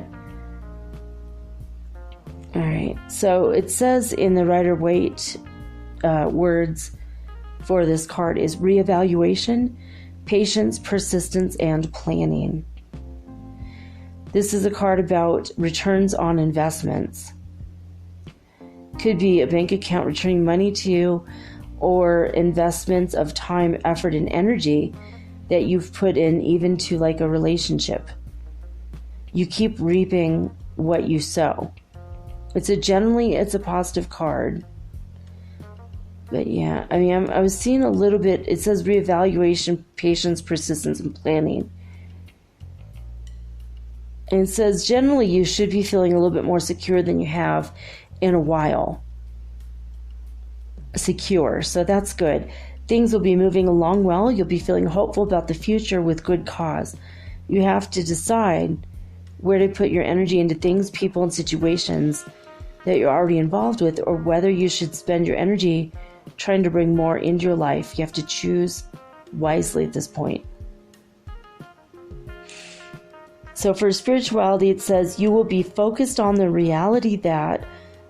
all right. So it says in the Rider-Waite words for this card is reevaluation, patience, persistence, and planning. This is a card about returns on investments. Could be a bank account returning money to you, or investments of time, effort, and energy that you've put in, even to like a relationship. You keep reaping what you sow. It's a positive card. But yeah, I mean, I was seeing a little bit, it says reevaluation, patience, persistence, and planning. And it says generally you should be feeling a little bit more secure than you have in a while. Secure, so that's good. Things will be moving along well. You'll be feeling hopeful about the future with good cause. You have to decide where to put your energy into things, people, and situations that you're already involved with, or whether you should spend your energy trying to bring more into your life. You have to choose wisely at this point. So for spirituality, it says you will be focused on the reality that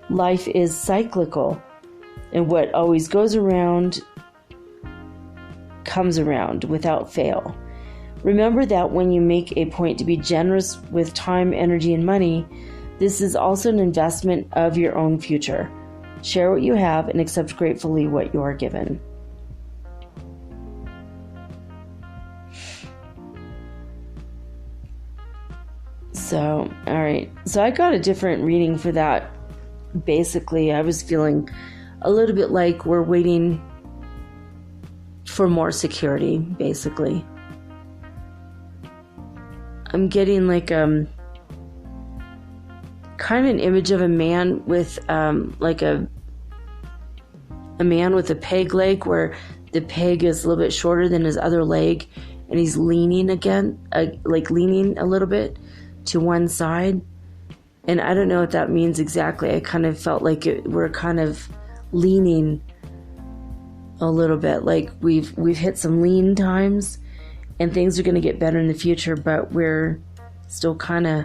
life is cyclical, and what always goes around comes around without fail. Remember that when you make a point to be generous with time, energy, and money, this is also an investment of your own future. Share what you have and accept gratefully what you are given. So, all right. So I got a different reading for that. Basically, I was feeling a little bit like we're waiting for more security, basically. I'm getting like kind of an image of a man with like a man with a peg leg, where the peg is a little bit shorter than his other leg, and he's leaning again, like leaning a little bit to one side. And I don't know what that means exactly. I kind of felt like we're kind of leaning a little bit, like we've hit some lean times, and things are going to get better in the future, but we're still kind of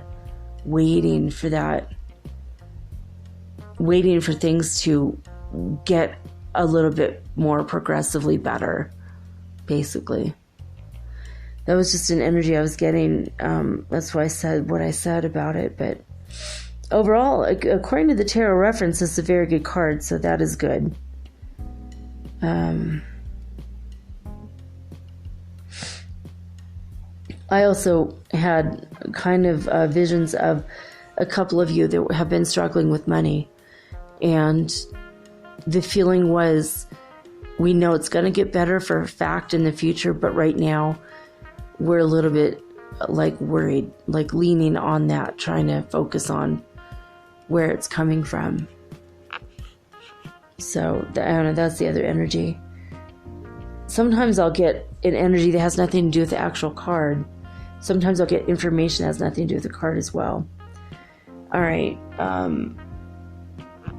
waiting for that, waiting for things to get a little bit more progressively better, basically. That was just an energy I was getting. That's why I said what I said about it. But overall, according to the tarot reference, it's a very good card, so that is good. I also had kind of visions of a couple of you that have been struggling with money. And the feeling was, we know it's going to get better for a fact in the future, but right now we're a little bit like worried, like leaning on that, trying to focus on where it's coming from. So I don't know, that's the other energy. Sometimes I'll get an energy that has nothing to do with the actual card. Sometimes I'll get information that has nothing to do with the card as well. All right.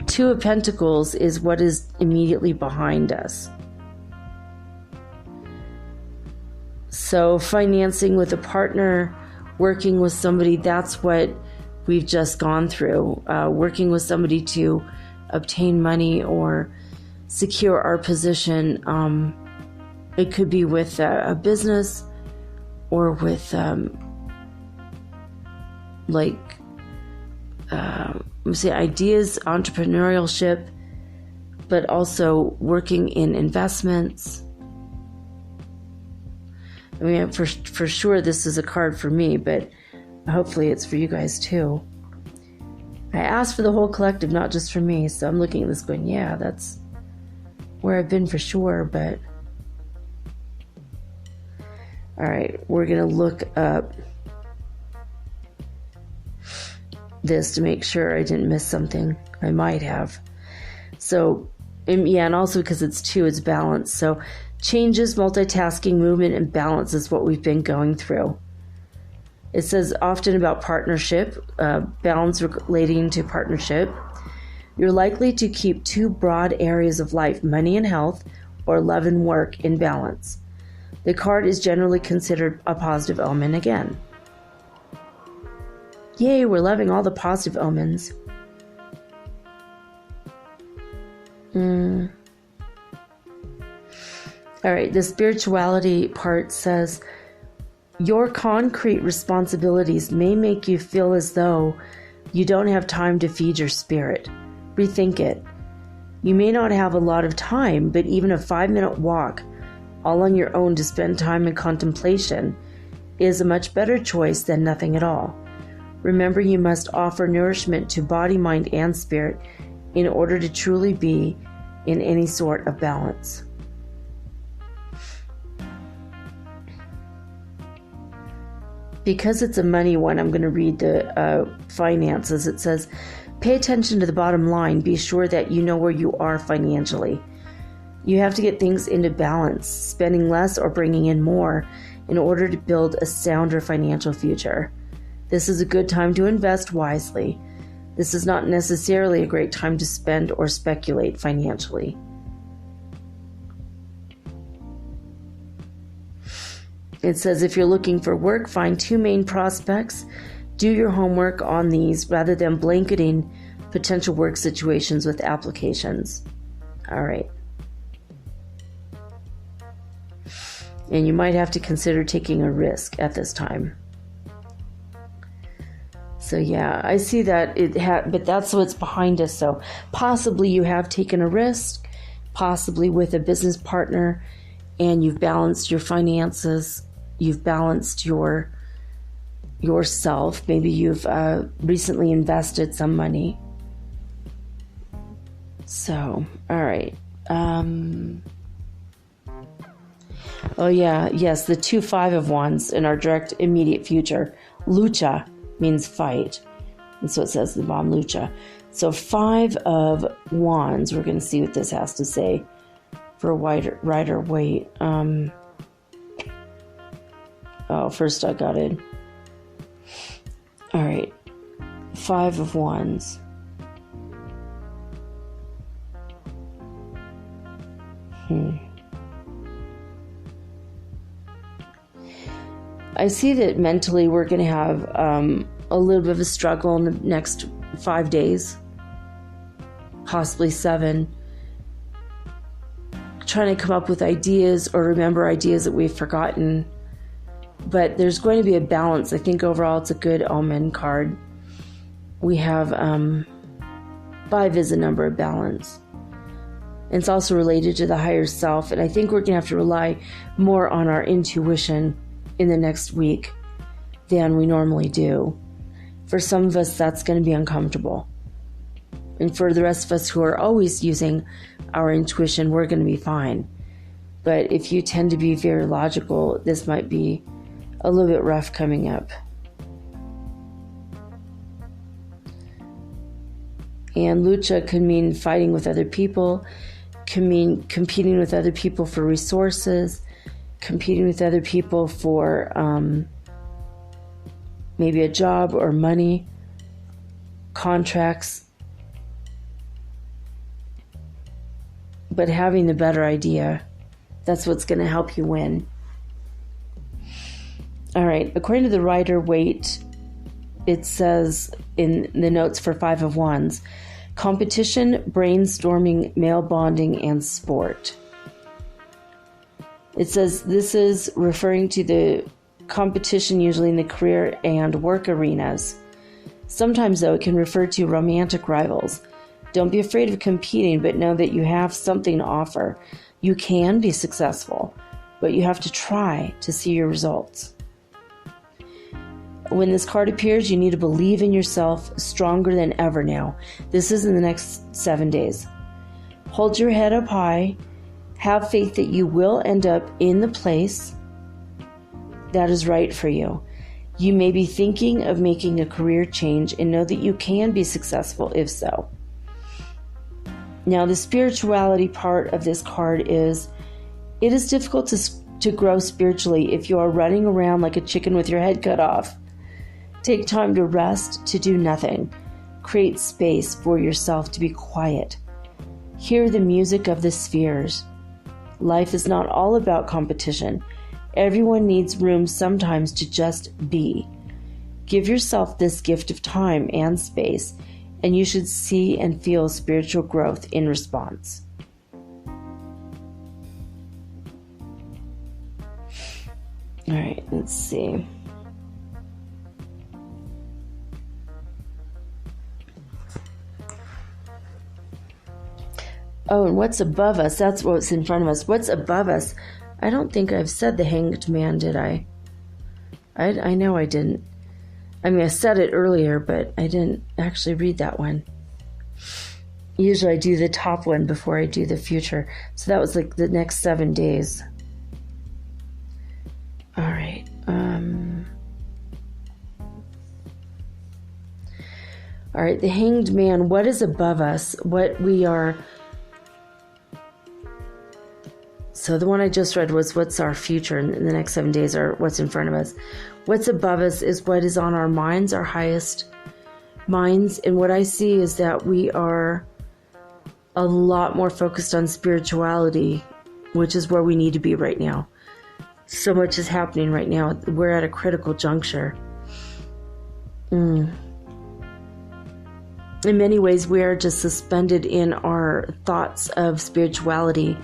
Two of Pentacles is what is immediately behind us. So financing with a partner, working with somebody, that's what we've just gone through. Working with somebody to obtain money or secure our position. It could be with a business, or with ideas, entrepreneurship, but also working in investments. I mean, for sure this is a card for me, but hopefully it's for you guys too. I asked for the whole collective, not just for me, so I'm looking at this going, yeah, that's where I've been for sure, but... Alright, we're going to look up this to make sure I didn't miss something. I might have. So, and also because it's 2, it's balance. So, changes, multitasking, movement, and balance is what we've been going through. It says often about partnership, balance relating to partnership. You're likely to keep 2 broad areas of life, money and health, or love and work, in balance. The card is generally considered a positive omen again. Yay, we're loving all the positive omens. Alright, the spirituality part says, your concrete responsibilities may make you feel as though you don't have time to feed your spirit. Rethink it. You may not have a lot of time, but even a 5-minute walk, all on your own to spend time in contemplation, is a much better choice than nothing at all. Remember, you must offer nourishment to body, mind, and spirit in order to truly be in any sort of balance. Because it's a money one, I'm going to read the finances. It says, pay attention to the bottom line. Be sure that you know where you are financially. You have to get things into balance, spending less or bringing in more in order to build a sounder financial future. This is a good time to invest wisely. This is not necessarily a great time to spend or speculate financially. It says if you're looking for work, find 2 main prospects. Do your homework on these rather than blanketing potential work situations with applications. All right. And you might have to consider taking a risk at this time. So yeah, I see that but that's what's behind us. So possibly you have taken a risk, possibly with a business partner, and you've balanced your finances. You've balanced yourself. Maybe you've recently invested some money. So, all right. Oh yeah, yes, the 2 5 of Wands in our direct immediate future. Lucha means fight. And so it says the bomb lucha. So 5 of Wands, we're going to see what this has to say for Rider Waite. First I got it. All right. 5 of Wands. I see that mentally we're going to have a little bit of a struggle in the next 5 days, possibly 7, trying to come up with ideas or remember ideas that we've forgotten. But there's going to be a balance. I think overall it's a good omen card. We have 5 is a number of balance. It's also related to the higher self, and I think we're going to have to rely more on our intuition in the next week than we normally do. For some of us, that's going to be uncomfortable. And for the rest of us who are always using our intuition, we're going to be fine. But if you tend to be very logical, this might be a little bit rough coming up. And lucha could mean fighting with other people, can mean competing with other people for resources, competing with other people for maybe a job or money, contracts, but having the better idea, that's what's going to help you win. All right, according to the Rider Waite, it says in the notes for 5 of Wands, competition, brainstorming, male bonding, and sport. It says this is referring to the competition usually in the career and work arenas. Sometimes, though, it can refer to romantic rivals. Don't be afraid of competing, but know that you have something to offer. You can be successful, but you have to try to see your results. When this card appears, you need to believe in yourself stronger than ever now. This is in the next 7 days. Hold your head up high. Have faith that you will end up in the place that is right for you. You may be thinking of making a career change and know that you can be successful if so. Now, the spirituality part of this card is, it is difficult to grow spiritually if you are running around like a chicken with your head cut off. Take time to rest, to do nothing. Create space for yourself to be quiet. Hear the music of the spheres. Life is not all about competition. Everyone needs room sometimes to just be. Give yourself this gift of time and space, and you should see and feel spiritual growth in response. All right, let's see. Oh, and what's above us? That's what's in front of us. What's above us? I don't think I've said the Hanged Man, did I? I know I didn't. I mean, I said it earlier, but I didn't actually read that one. Usually I do the top one before I do the future. So that was like the next 7 days. All right. All right, the Hanged Man. What is above us? What we are... So the one I just read was what's our future in the next 7 days, or what's in front of us. What's above us is what is on our minds, our highest minds. And what I see is that we are a lot more focused on spirituality, which is where we need to be right now. So much is happening right now. We're at a critical juncture. In many ways, we are just suspended in our thoughts of spirituality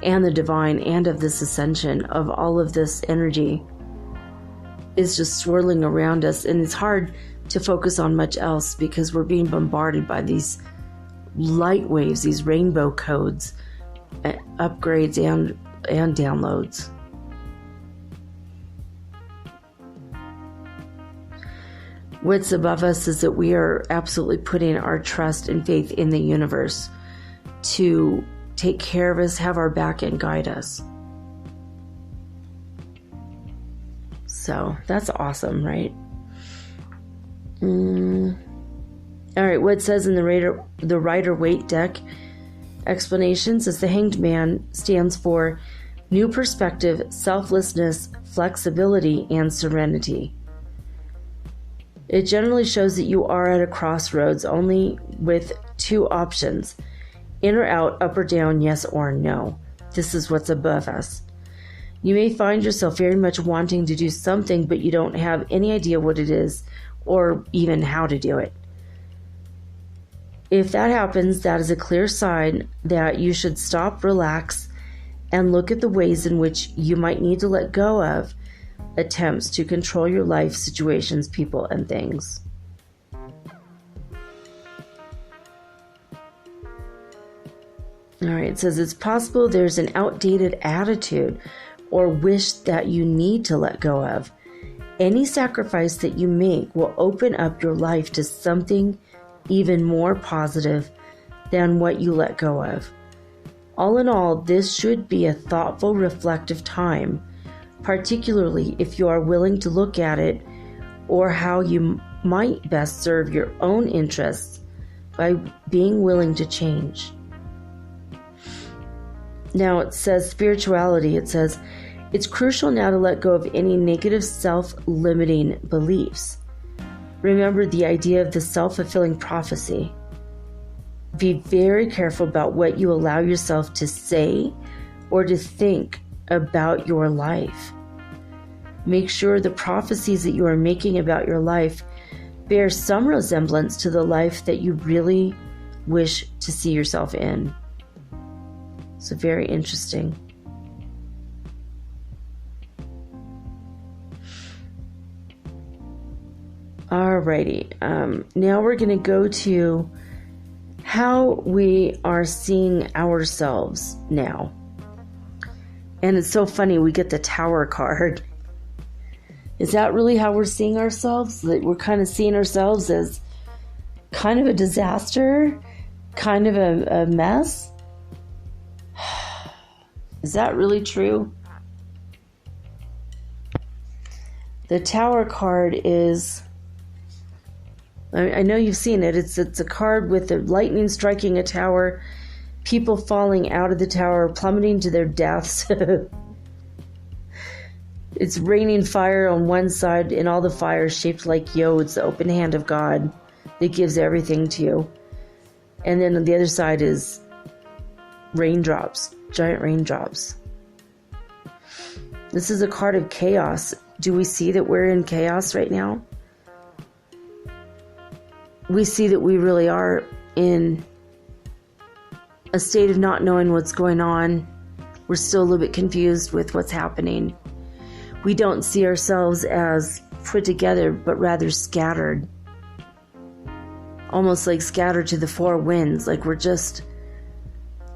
and the divine and of this ascension, of all of this energy is just swirling around us. And it's hard to focus on much else because we're being bombarded by these light waves, these rainbow codes, upgrades and downloads. What's above us is that we are absolutely putting our trust and faith in the universe to take care of us, have our back, and guide us. So that's awesome, right? All right, what it says in the Rider-Waite deck explanations is the Hanged Man stands for new perspective, selflessness, flexibility, and serenity. It generally shows that you are at a crossroads only with two options: in or out, up or down, yes or no. This is what's above us. You may find yourself very much wanting to do something, but you don't have any idea what it is or even how to do it. If that happens, that is a clear sign that you should stop, relax, and look at the ways in which you might need to let go of attempts to control your life, situations, people, and things. All right, it says it's possible there's an outdated attitude or wish that you need to let go of. Any sacrifice that you make will open up your life to something even more positive than what you let go of. All in all, this should be a thoughtful, reflective time, particularly if you are willing to look at it or how you might best serve your own interests by being willing to change. Now it says spirituality. It says it's crucial now to let go of any negative self-limiting beliefs. Remember the idea of the self-fulfilling prophecy. Be very careful about what you allow yourself to say or to think about your life. Make sure the prophecies that you are making about your life bear some resemblance to the life that you really wish to see yourself in. So very interesting. All Alrighty. Now we're going to go to how we are seeing ourselves now. And it's so funny, we get the Tower card. Is that really how we're seeing ourselves? That we're kind of seeing ourselves as kind of a disaster, kind of a mess? Is that really true? The Tower card is, I know you've seen it. It's a card with the lightning striking a tower, people falling out of the tower, plummeting to their deaths. It's raining fire on one side, and all the fire shaped like yods, the open hand of God that gives everything to you. And then on the other side is raindrops, giant raindrops. This is a card of chaos. Do we see that we're in chaos right now? We see that we really are in a state of not knowing what's going on. We're still a little bit confused with what's happening. We don't see ourselves as put together, but rather scattered. Almost like scattered to the four winds, like we're just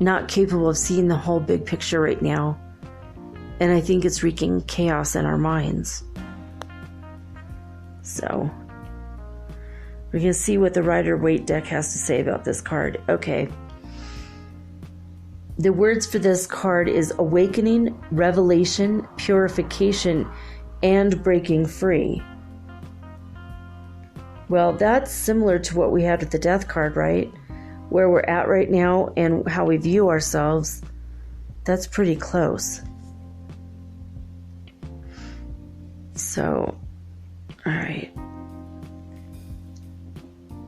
not capable of seeing the whole big picture right now. And I think it's wreaking chaos in our minds. So, we're going to see what the Rider-Waite deck has to say about this card. Okay. The words for this card is awakening, revelation, purification, and breaking free. Well, that's similar to what we had with the Death card, right? Where we're at right now and how we view ourselves. That's pretty close. So, all right.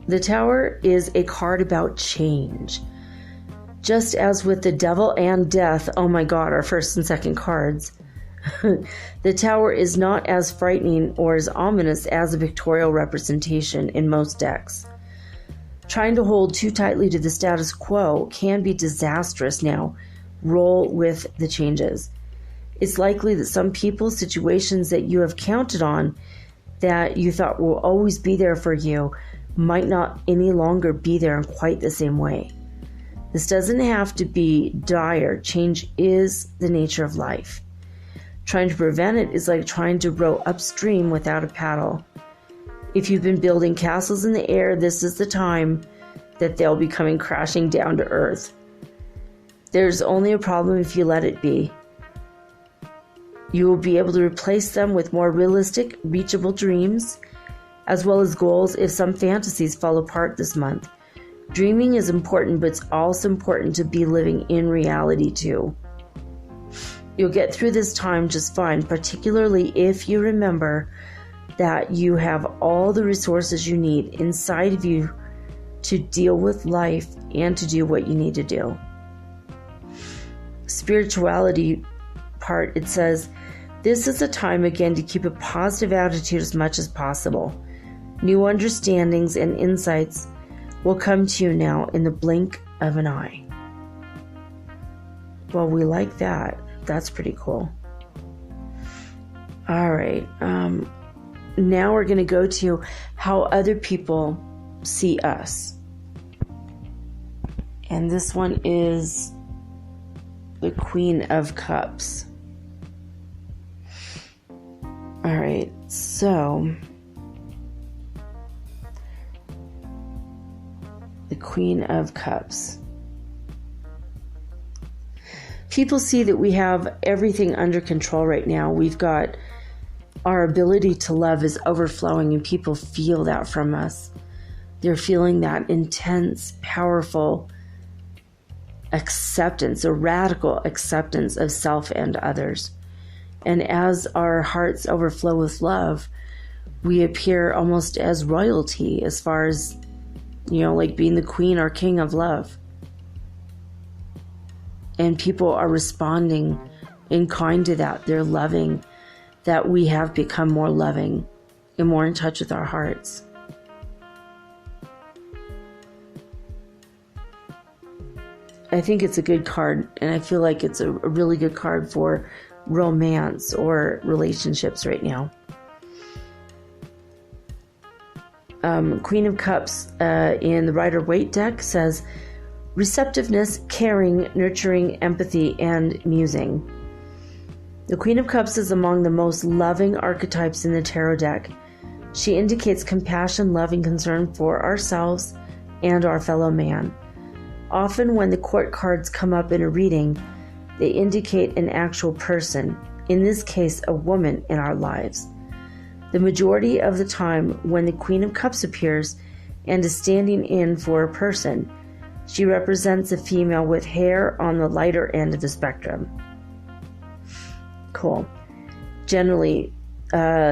The Tower is a card about change. Just as with the Devil and Death, oh my God, our first and second cards, the Tower is not as frightening or as ominous as a pictorial representation in most decks. Trying to hold too tightly to the status quo can be disastrous now. Roll with the changes. It's likely that some people, situations that you have counted on, that you thought will always be there for you, might not any longer be there in quite the same way. This doesn't have to be dire. Change is the nature of life. Trying to prevent it is like trying to row upstream without a paddle. If you've been building castles in the air, this is the time that they'll be coming crashing down to earth. There's only a problem if you let it be. You will be able to replace them with more realistic, reachable dreams, as well as goals if some fantasies fall apart this month. Dreaming is important, but it's also important to be living in reality too. You'll get through this time just fine, particularly if you remember that you have all the resources you need inside of you to deal with life and to do what you need to do. Spirituality part, it says, this is a time again to keep a positive attitude as much as possible. New understandings and insights will come to you now in the blink of an eye. Well, we like that. That's pretty cool. All right. Now we're going to go to how other people see us. And this one is the Queen of Cups. All right. So the Queen of Cups. People see that we have everything under control right now. We've got our ability to love is overflowing, and people feel that from us. They're feeling that intense, powerful acceptance, a radical acceptance of self and others. And as our hearts overflow with love, we appear almost as royalty as far as, like being the queen or king of love. And people are responding in kind to that. They're loving that we have become more loving and more in touch with our hearts. I think it's a good card, and I feel like it's a really good card for romance or relationships right now. Queen of Cups in the Rider-Waite deck says receptiveness, caring, nurturing, empathy, and musing. The Queen of Cups is among the most loving archetypes in the tarot deck. She indicates compassion, love, and concern for ourselves and our fellow man. Often when the court cards come up in a reading, they indicate an actual person, in this case a woman in our lives. The majority of the time when the Queen of Cups appears and is standing in for a person, she represents a female with hair on the lighter end of the spectrum. Cool. Generally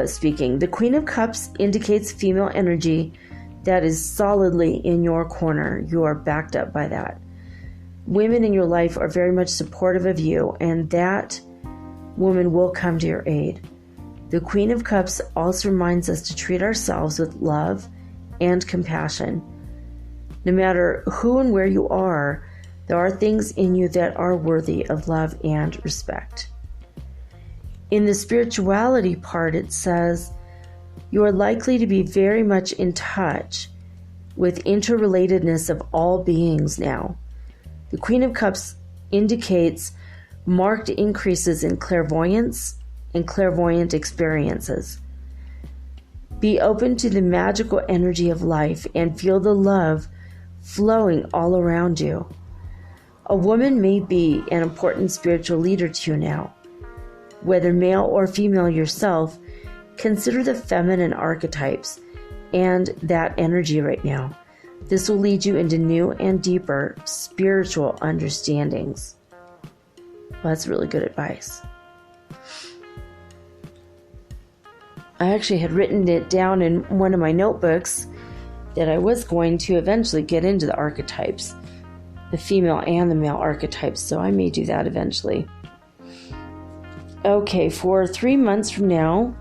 speaking, the Queen of Cups indicates female energy that is solidly in your corner. You are backed up by that. Women in your life are very much supportive of you, and that woman will come to your aid. The Queen of Cups also reminds us to treat ourselves with love and compassion. No matter who and where you are, there are things in you that are worthy of love and respect. In the spirituality part, it says, you are likely to be very much in touch with interrelatedness of all beings now. The Queen of Cups indicates marked increases in clairvoyance and clairvoyant experiences. Be open to the magical energy of life and feel the love flowing all around you. A woman may be an important spiritual leader to you now. Whether male or female yourself, consider the feminine archetypes and that energy right now. This will lead you into new and deeper spiritual understandings. Well, that's really good advice. I actually had written it down in one of my notebooks that I was going to eventually get into the archetypes, the female and the male archetypes, so I may do that eventually. Okay, for 3 months from now,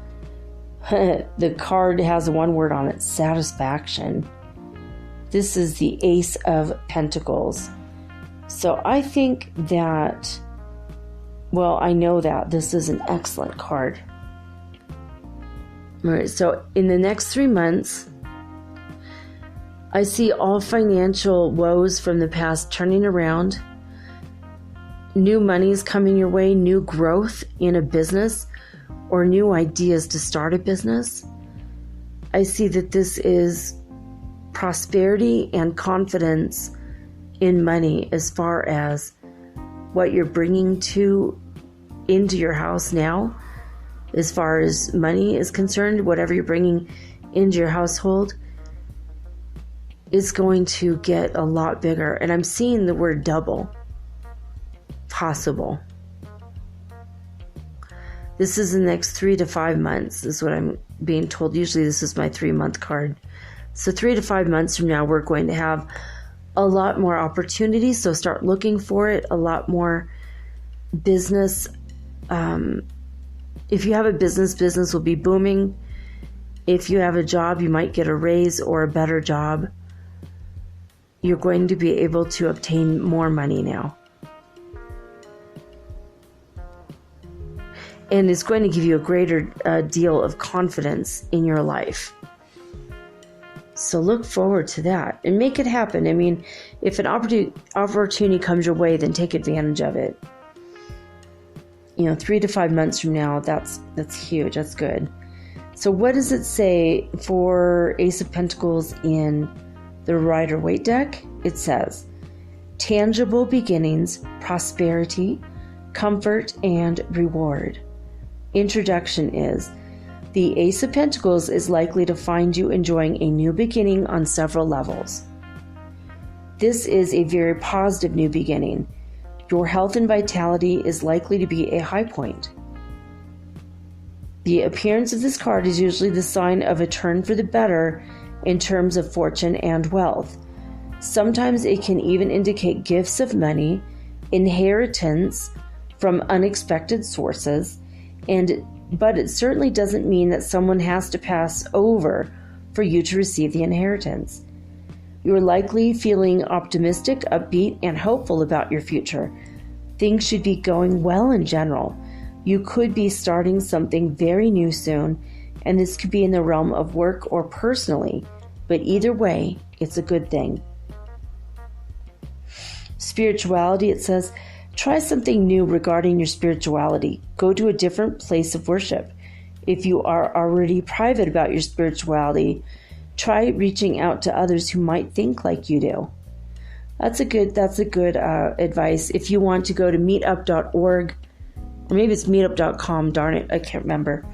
the card has one word on it, satisfaction. This is the Ace of Pentacles. So I think that, well, I know that this is an excellent card. All right, so in the next 3 months, I see all financial woes from the past turning around. New money is coming your way, new growth in a business, or new ideas to start a business. I see that this is prosperity and confidence in money as far as what you're bringing into your house now. As far as money is concerned, whatever you're bringing into your household is going to get a lot bigger. And I'm seeing the word double. Possible. This is the next 3 to 5 months, is what I'm being told. Usually this is my 3-month card. So 3 to 5 months from now, we're going to have a lot more opportunities. So start looking for it, a lot more business. If you have a business will be booming. If you have a job, you might get a raise or a better job. You're going to be able to obtain more money now. And it's going to give you a greater deal of confidence in your life. So look forward to that and make it happen. I mean, if an opportunity comes your way, then take advantage of it. 3 to 5 months from now, that's huge. That's good. So what does it say for Ace of Pentacles in the Rider-Waite deck? It says, tangible beginnings, prosperity, comfort, and reward. Introduction is, the Ace of Pentacles is likely to find you enjoying a new beginning on several levels. This is a very positive new beginning. Your health and vitality is likely to be a high point. The appearance of this card is usually the sign of a turn for the better in terms of fortune and wealth. Sometimes it can even indicate gifts of money, inheritance from unexpected sources, but it certainly doesn't mean that someone has to pass over for you to receive the inheritance. You are likely feeling optimistic, upbeat, and hopeful about your future. Things should be going well in general. You could be starting something very new soon, and this could be in the realm of work or personally. But either way, it's a good thing. Spirituality, it says, try something new regarding your spirituality. Go to a different place of worship. If you are already private about your spirituality, try reaching out to others who might think like you do. That's a good advice. If you want to go to meetup.org, or maybe it's meetup.com, darn it, I can't remember.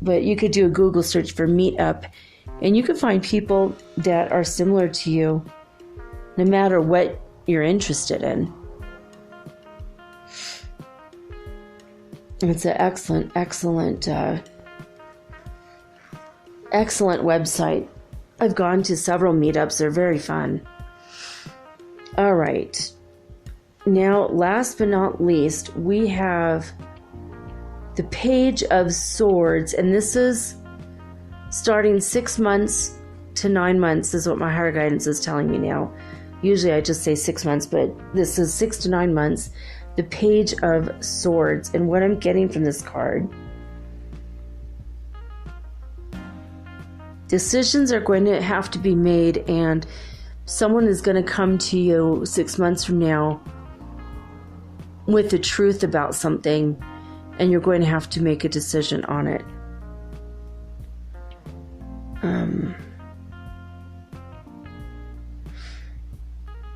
But you could do a Google search for Meetup, and you can find people that are similar to you, no matter what you're interested in. It's an excellent website. I've gone to several meetups. They're very fun. All right. Now, last but not least, we have the Page of Swords, and this is starting 6 months to 9 months is what my higher guidance is telling me now. Usually I just say 6 months, but this is 6 to 9 months. The Page of Swords, and what I'm getting from this card, decisions are going to have to be made, and someone is going to come to you 6 months from now with the truth about something, and you're going to have to make a decision on it.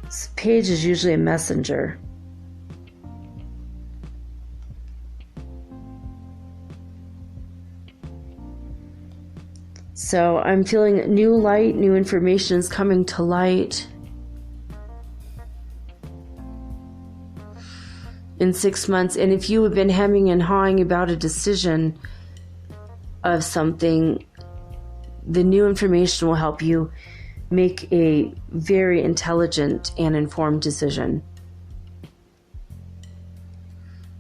This page is usually a messenger. So I'm feeling new light, new information is coming to light. In 6 months, and if you have been hemming and hawing about a decision of something, the new information will help you make a very intelligent and informed decision.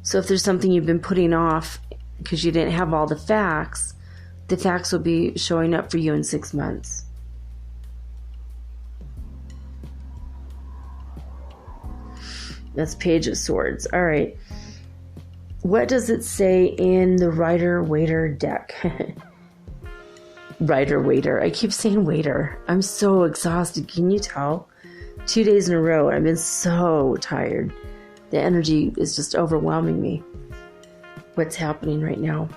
So if there's something you've been putting off because you didn't have all the facts will be showing up for you in 6 months. That's Page of Swords. All right. What does it say in the Rider-Waiter deck? Rider-Waiter. I keep saying waiter. I'm so exhausted. Can you tell? 2 days in a row. I've been so tired. The energy is just overwhelming me. What's happening right now?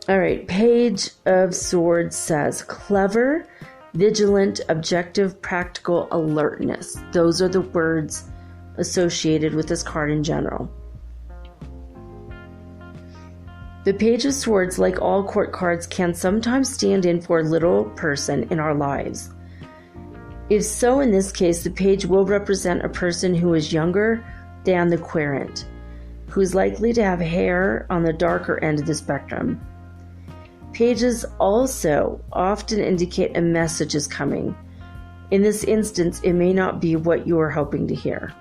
All right. Page of Swords says, clever, vigilant, objective, practical, alertness. Those are the words associated with this card in general. The Page of Swords, like all court cards, can sometimes stand in for a little person in our lives. If so, in this case, the page will represent a person who is younger than the querent, who is likely to have hair on the darker end of the spectrum. Pages also often indicate a message is coming. In this instance, it may not be what you are hoping to hear.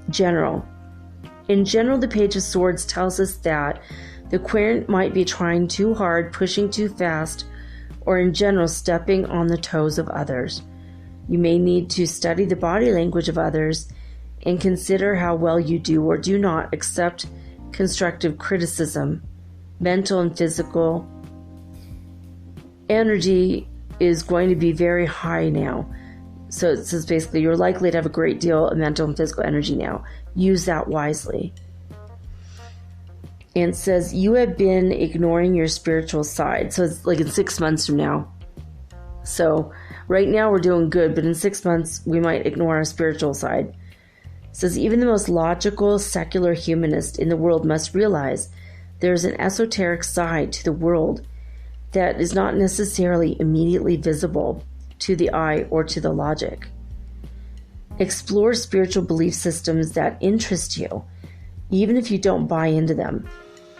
In general, the Page of Swords tells us that the querent might be trying too hard, pushing too fast, or in general, stepping on the toes of others. You may need to study the body language of others and consider how well you do or do not accept constructive criticism. Mental and physical energy is going to be very high now. So it says basically you're likely to have a great deal of mental and physical energy now. Use that wisely. And it says you have been ignoring your spiritual side. So it's like in 6 months from now. So right now we're doing good, but in 6 months we might ignore our spiritual side. It says even the most logical, secular humanist in the world must realize there's an esoteric side to the world that is not necessarily immediately visible to the eye or to the logic. Explore spiritual belief systems that interest you, even if you don't buy into them.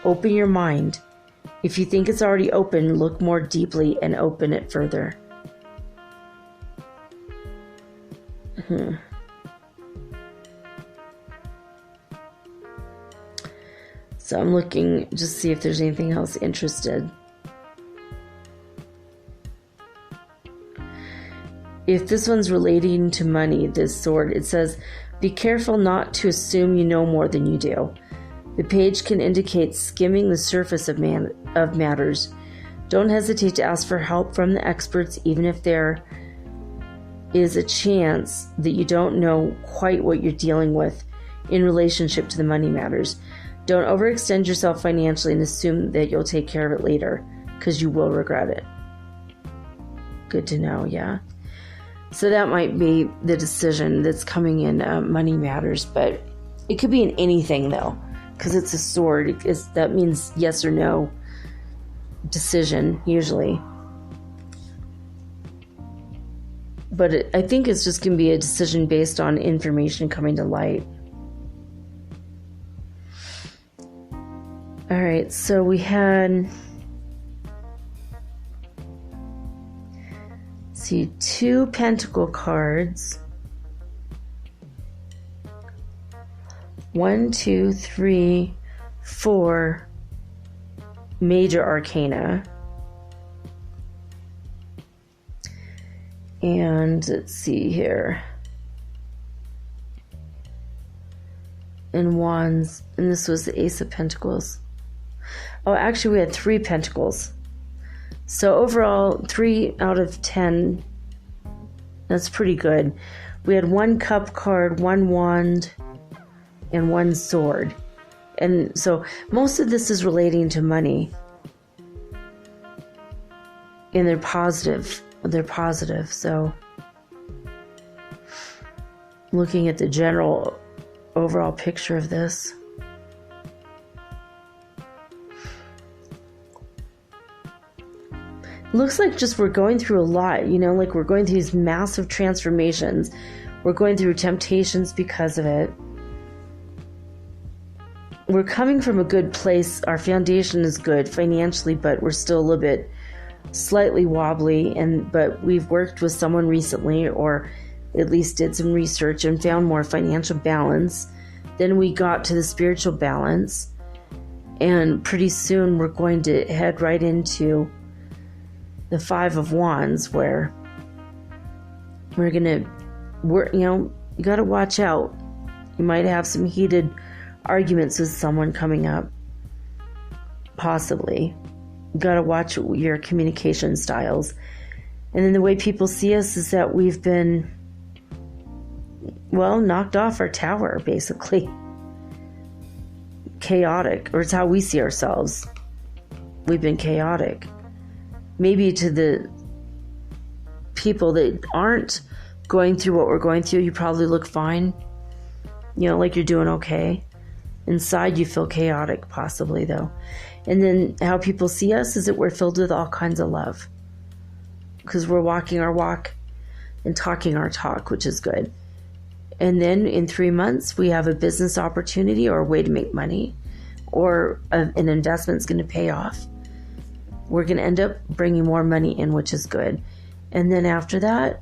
Open your mind. If you think it's already open, look more deeply and open it further. So I'm looking just to see if there's anything else interested. If this one's relating to money, this sword, it says, be careful not to assume you know more than you do. The page can indicate skimming the surface of matters. Don't hesitate to ask for help from the experts, even if there is a chance that you don't know quite what you're dealing with in relationship to the money matters. Don't overextend yourself financially and assume that you'll take care of it later, because you will regret it. Good to know, yeah. So that might be the decision that's coming in money matters, but it could be in anything, though, because it's a sword. That means yes or no decision, usually. But I think it's just going to be a decision based on information coming to light. All right, so we had, see, 2 pentacle cards. 1, 2, 3, 4 major arcana. And let's see here. And wands, and this was the Ace of Pentacles. Oh, actually we had 3 pentacles. So overall, 3 out of 10. That's pretty good. We had 1 cup card, 1 wand, and 1 sword. And so most of this is relating to money. And they're positive. So looking at the general overall picture of this. Looks like just we're going through a lot, like we're going through these massive transformations. We're going through temptations because of it. We're coming from a good place. Our foundation is good financially, but we're still a little bit slightly wobbly, but we've worked with someone recently, or at least did some research and found more financial balance. Then we got to the spiritual balance, and pretty soon we're going to head right into the 5 of Wands, where we're gonna work. You got to watch out. You might have some heated arguments with someone coming up, possibly. You got to watch your communication styles. And then the way people see us is that we've been, knocked off our tower, basically. Chaotic, or it's how we see ourselves. We've been chaotic. Maybe to the people that aren't going through what we're going through, you probably look fine. Like you're doing okay. Inside you feel chaotic, possibly, though. And then how people see us is that we're filled with all kinds of love. Because we're walking our walk and talking our talk, which is good. And then in 3 months, we have a business opportunity or a way to make money, or an investment's going to pay off. We're going to end up bringing more money in, which is good. And then after that,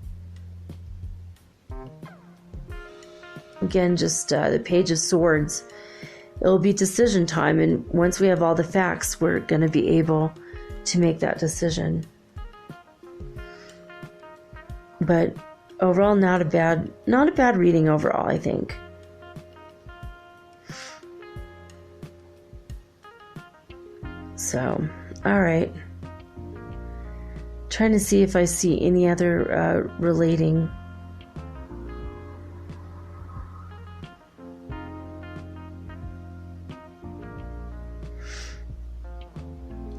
again, just the Page of Swords. It'll be decision time, and once we have all the facts, we're going to be able to make that decision. But overall, not a bad reading overall, I think. So, all right. Trying to see if I see any other relating.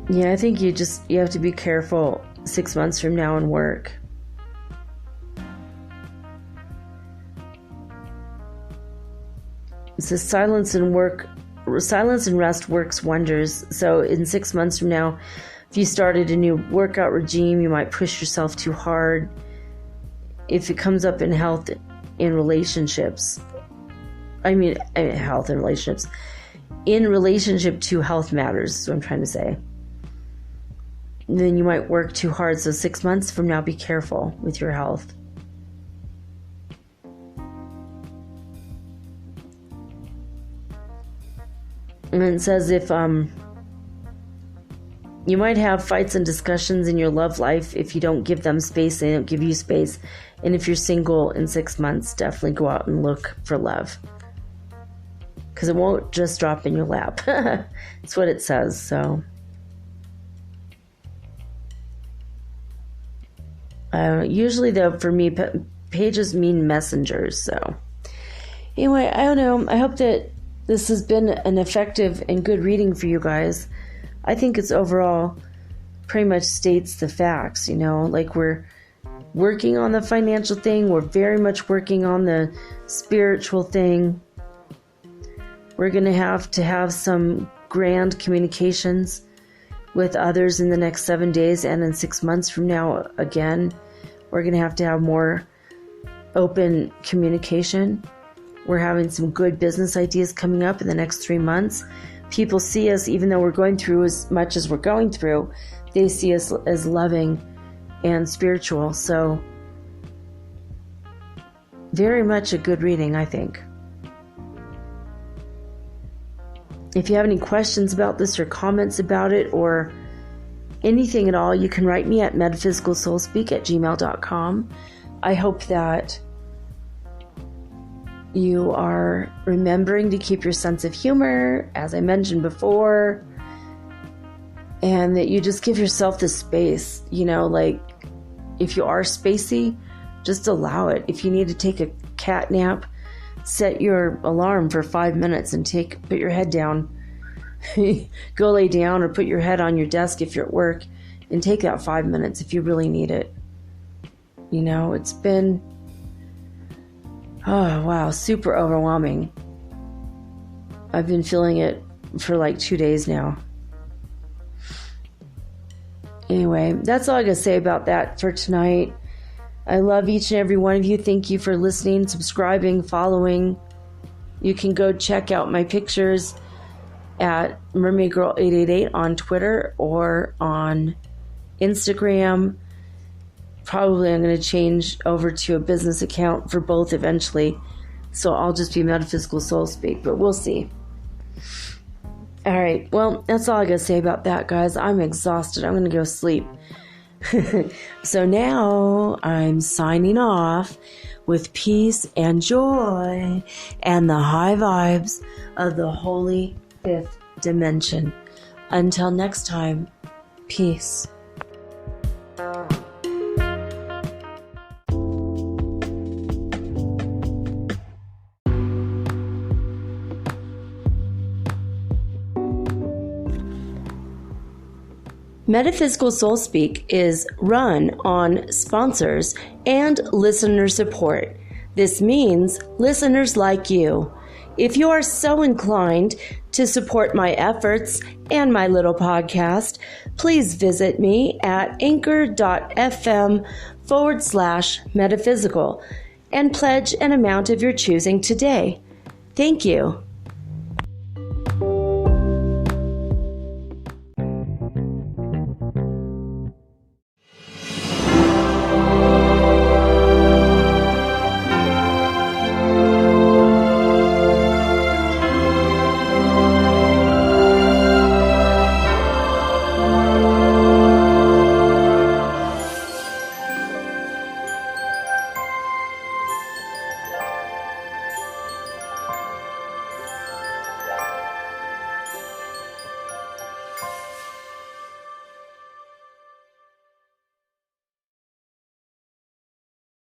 Yeah, I think you have to be careful 6 months from now in work. It says silence and rest works wonders. So in 6 months from now, if you started a new workout regime, you might push yourself too hard. If it comes up in health in relationships, health and relationships, in relationship to health matters, is what I'm trying to say. Then you might work too hard. So 6 months from now, be careful with your health. And it says if you might have fights and discussions in your love life if you don't give them space, they don't give you space. And if you're single in 6 months, definitely go out and look for love, because it won't just drop in your lap. That's what it says. So, Usually, though, for me, pages mean messengers. So, anyway, I don't know. I hope that this has been an effective and good reading for you guys. I think it's overall pretty much states the facts, like we're working on the financial thing. We're very much working on the spiritual thing. We're going to have some grand communications with others in the next 7 days, and in 6 months from now, again, we're going to have more open communication. We're having some good business ideas coming up in the next 3 months. People see us, even though we're going through as much as we're going through, they see us as loving and spiritual. So, very much a good reading, I think. If you have any questions about this or comments about it or anything at all, you can write me at metaphysicalsoulspeak@gmail.com. I hope that you are remembering to keep your sense of humor, as I mentioned before, and that you just give yourself the space. Like if you are spacey, just allow it. If you need to take a cat nap, set your alarm for 5 minutes and put your head down. Go lay down or put your head on your desk if you're at work and take that 5 minutes if you really need it. It's been, super overwhelming. I've been feeling it for like 2 days now. Anyway, that's all I gotta say about that for tonight. I love each and every one of you. Thank you for listening, subscribing, following. You can go check out my pictures at MermaidGirl888 on Twitter or on Instagram. Probably I'm going to change over to a business account for both eventually. So I'll just be Metaphysical Soul Speak, but we'll see. All right. Well, that's all I got to say about that, guys. I'm exhausted. I'm going to go sleep. So now I'm signing off with peace and joy and the high vibes of the holy fifth dimension. Until next time, peace. Metaphysical Soul Speak is run on sponsors and listener support. This means listeners like you. If you are so inclined to support my efforts and my little podcast, please visit me at anchor.fm/metaphysical and pledge an amount of your choosing today. Thank you.